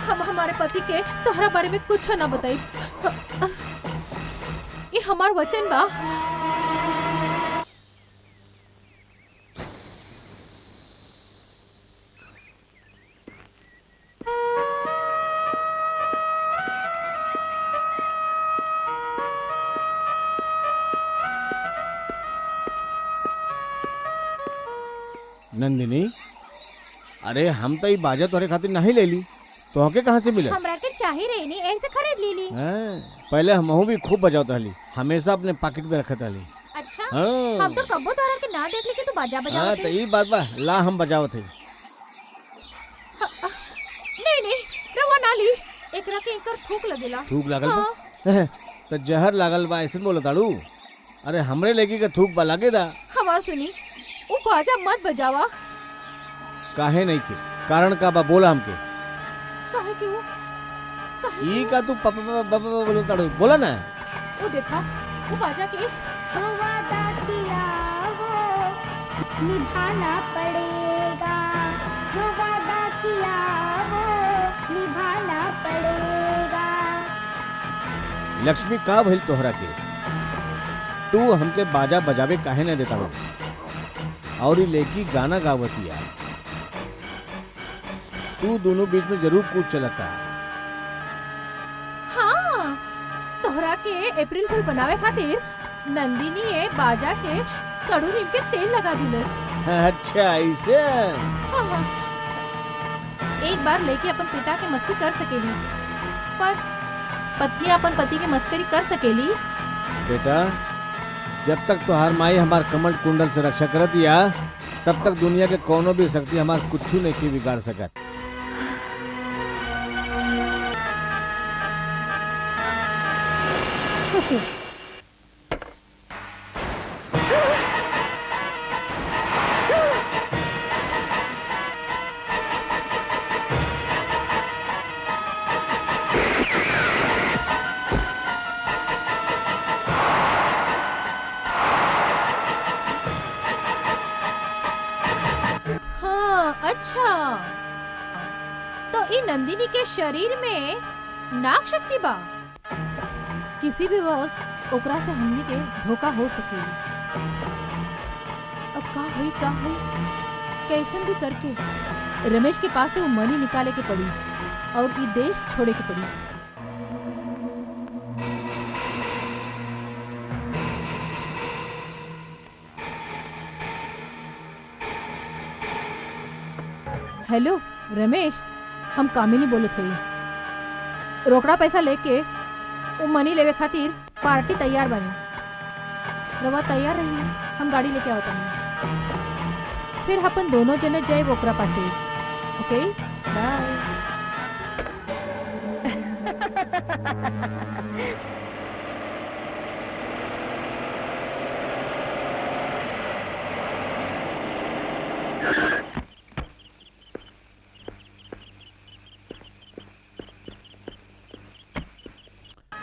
हम हमारे पति के तोहरा बारे में कुछ ना बताई। ये हमार वचन बा। नंदिनी, अरे हम तो ये बाजा तोहरे खातिर नहीं ले ली, तो के कहाँ से मिला? हमरा के चाही रही नहीं, ऐसे खरीद ली ली। पहले हम भी खूब बजावत रहली, हमेशा अपने पॉकेट में रखत रहली। अच्छा, हाँ। हम तो कब्बो तोरा के ना देख ली कि तू बाजा हाँ, बजावत तो है। ये बात बा, ला हम बजावत है। नहीं नहीं, रवा ना ली, एकरा के एकर थूक लगेला। थूक लागल बा? तो जहर लागल बा ऐसे बोला ताड़ू? अरे हमरे लेके के थूक बा लागे दा। हमार सुनी, वो बाजा मत बजावा। काहे नहीं के? कारण का बा बोला हमके। काहे क्यों? ई का तू पापा बोला ताड़ू, बोला ना। वो देखा, वो बाजा के वादा किया वो निभाना पड़ेगा, जो वादा किया वो निभाना पड़ेगा। लक्ष्मी का भइल तोहरा के? तू हमके बाजा बजावे काहे न देता हो? और ये लेकी गाना गावतिया, तू दोनों बीच में जरूर कुछ चलता। हाँ, तोहरा के अप्रैल फूल बनावे खातिर नंदिनी ये बाजा के कड़ू नीम के तेल लगा दिलस। अच्छा ऐसे? हाँ हाँ। एक बार लेके अपन पिता के मस्ती कर सकेली, पर पत्नी अपन पति के मस्करी कर सकेली? बेटा, जब तक तोहार माई हमार कमल कुंडल से रक्षा करत या, तब तक दुनिया के कोनो भी शक्ति हमार कुछ नहीं बिगाड़ सकत। हाँ, अच्छा, तो इन नंदिनी के शरीर में नाग शक्ति बा। किसी भी वक्त ओकरा से हमनी के धोखा हो सकेली। अब का हुई कैसन भी करके रमेश के पास से वो मनी निकाले के पड़ी और ये देश छोड़े के पड़ी। हेलो रमेश, हम कामिनी बोलत हई। रोकड़ा पैसा लेके वो मनी लेवे खातिर पार्टी तैयार बनी। रवा तैयार रही, हम गाड़ी लेके आवत नहीं। फिर अपन दोनों जने जाए ओकरा पासे। ओके, बाय।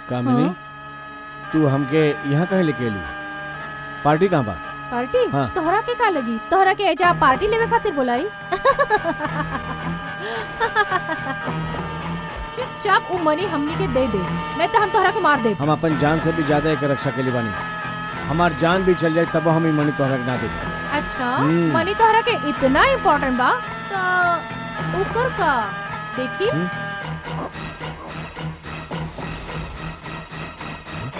कामिनी, तू हमके यहाँ कहे लेके ली? पार्टी कहाँ बा? पार्टी? हाँ। तोहरा के का लगी? तोहरा के एजा पार्टी लेवे खातिर बोलाई? चुपचाप वो मनी हमनी के दे दे, नहीं तो हम तोहरा के मार दे। हम अपन जान से भी ज्यादा एक रक्षा के लिए बानी। हमार जान भी चल जाए तब हम मनी तोहरा के ना दे। अच्छा, मनी तोहरा के इतना इम्पोर्टेंट बा? तो उकर का देखी?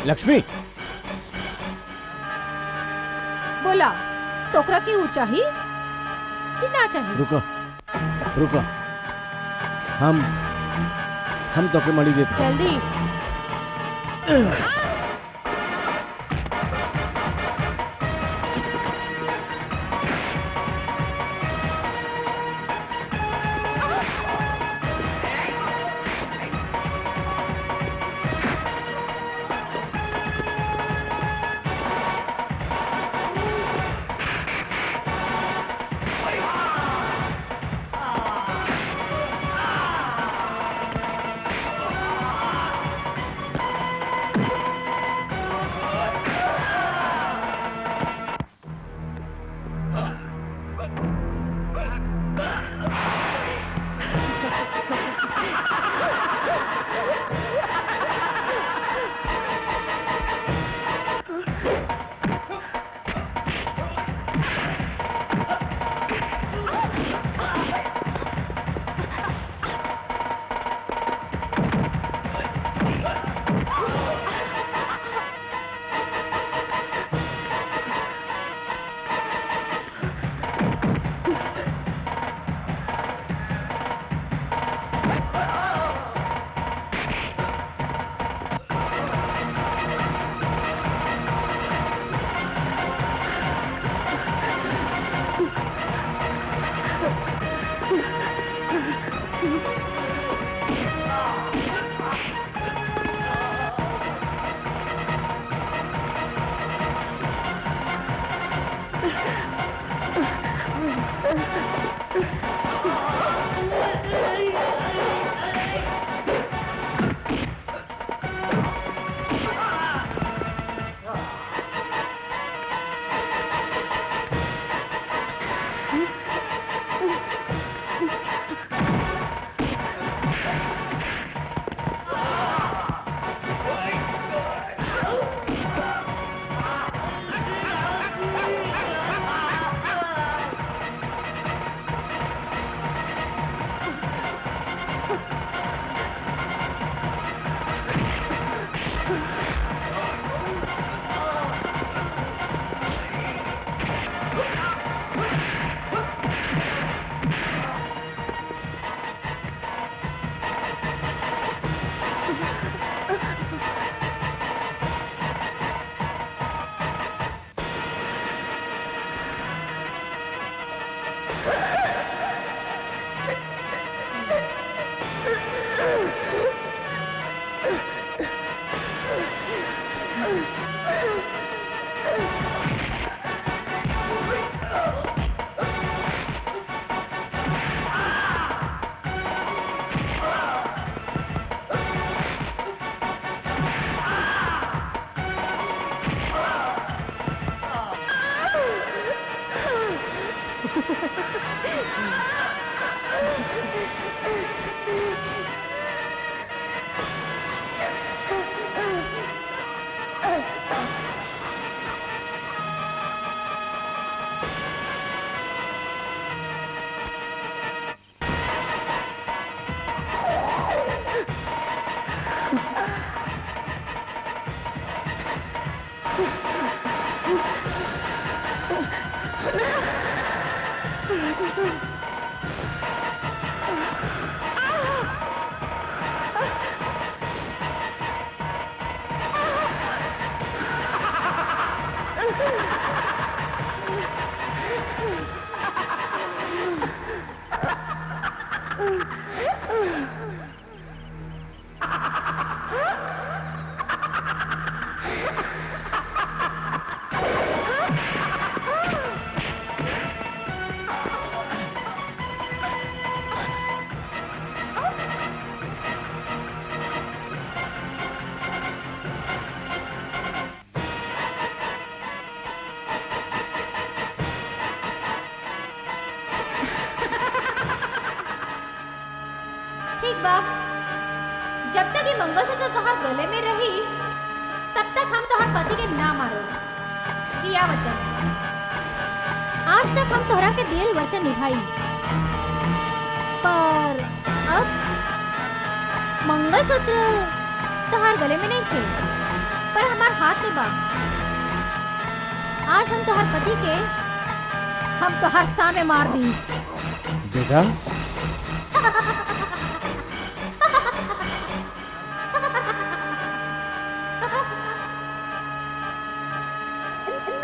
लक्ष्मी, बोला तोकरा की ऊ चाही कि ना चाही? रुको रुको, हम तो के मड़ी देते। जल्दी। ठीक बा, जब तक ये मंगलसूत्र तोहार गले में रही तब तक हम तोहार पति के ना मारो। दिया वचन। आज तक हम तोहरा के दियल वचन निभाई, पर अब मंगलसूत्र तोहार गले में नहीं थे, पर हमार हाथ में बा। आज हम तोहार पति के हम तोहार सामने मार दीस। बेटा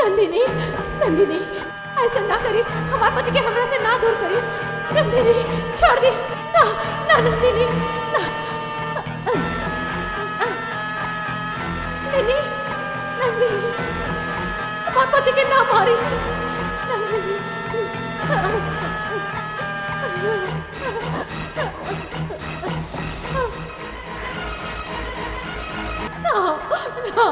नंदिनी, नंदिनी, ऐसा ना करी, हमारे पति के हमरा से ना दूर करी। नंदिनी, छोड़ दी। ना, ना नंदिनी, ना। नंदिनी, नंदिनी, हमारे पति के ना मारी। नंदिनी, ना, ना।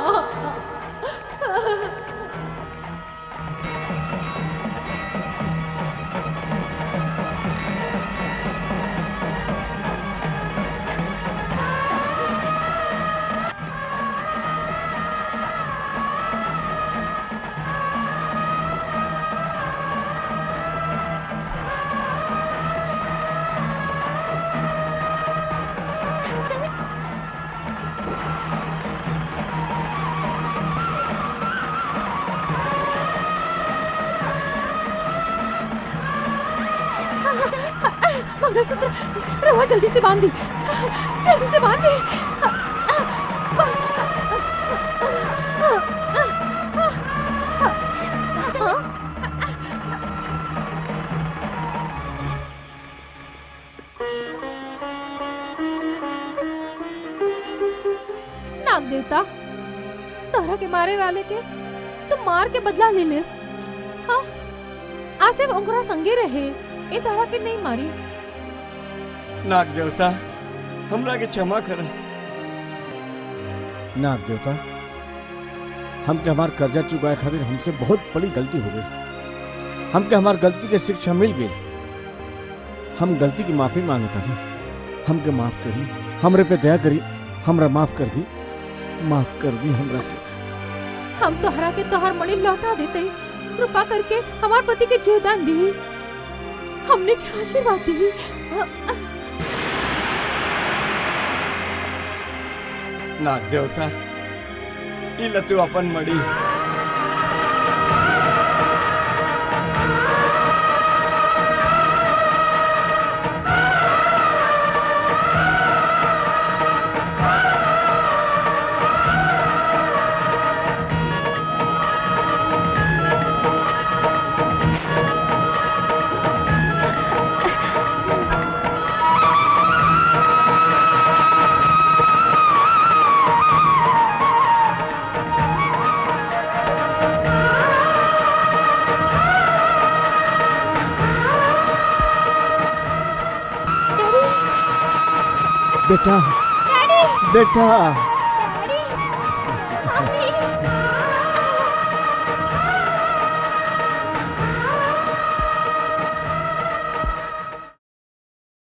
मंगलसूत्र रवा जल्दी से बांध दी, जल्दी से बांध दी। नाग देवता, तारा के मारे वाले के तुम मार के बदला ले लेस। हाँ, आसिफ ओकरा संगे रहे, ए तारा के नहीं मारी। नाग देवता हमरा के क्षमा कर। नाग देवता, हमके हमार कर्जा चुकाए खातिर हमसे बहुत बड़ी गलती हो गई। हमके हमार गलती के शिक्षा मिल गई। हम गलती की माफी मांगता नहीं। हमके माफ करी, हमरे पे दया करी, हमरा माफ कर दी, माफ कर दी हमरा के। हम तोहरा के तोहर मणि लौटा देते, कृपा करके हमार पति के जीवदान दी, हमने के आशीर्वाद दी। नाग देवता ई लतु अपन मड़ी। बेटा, बेटा।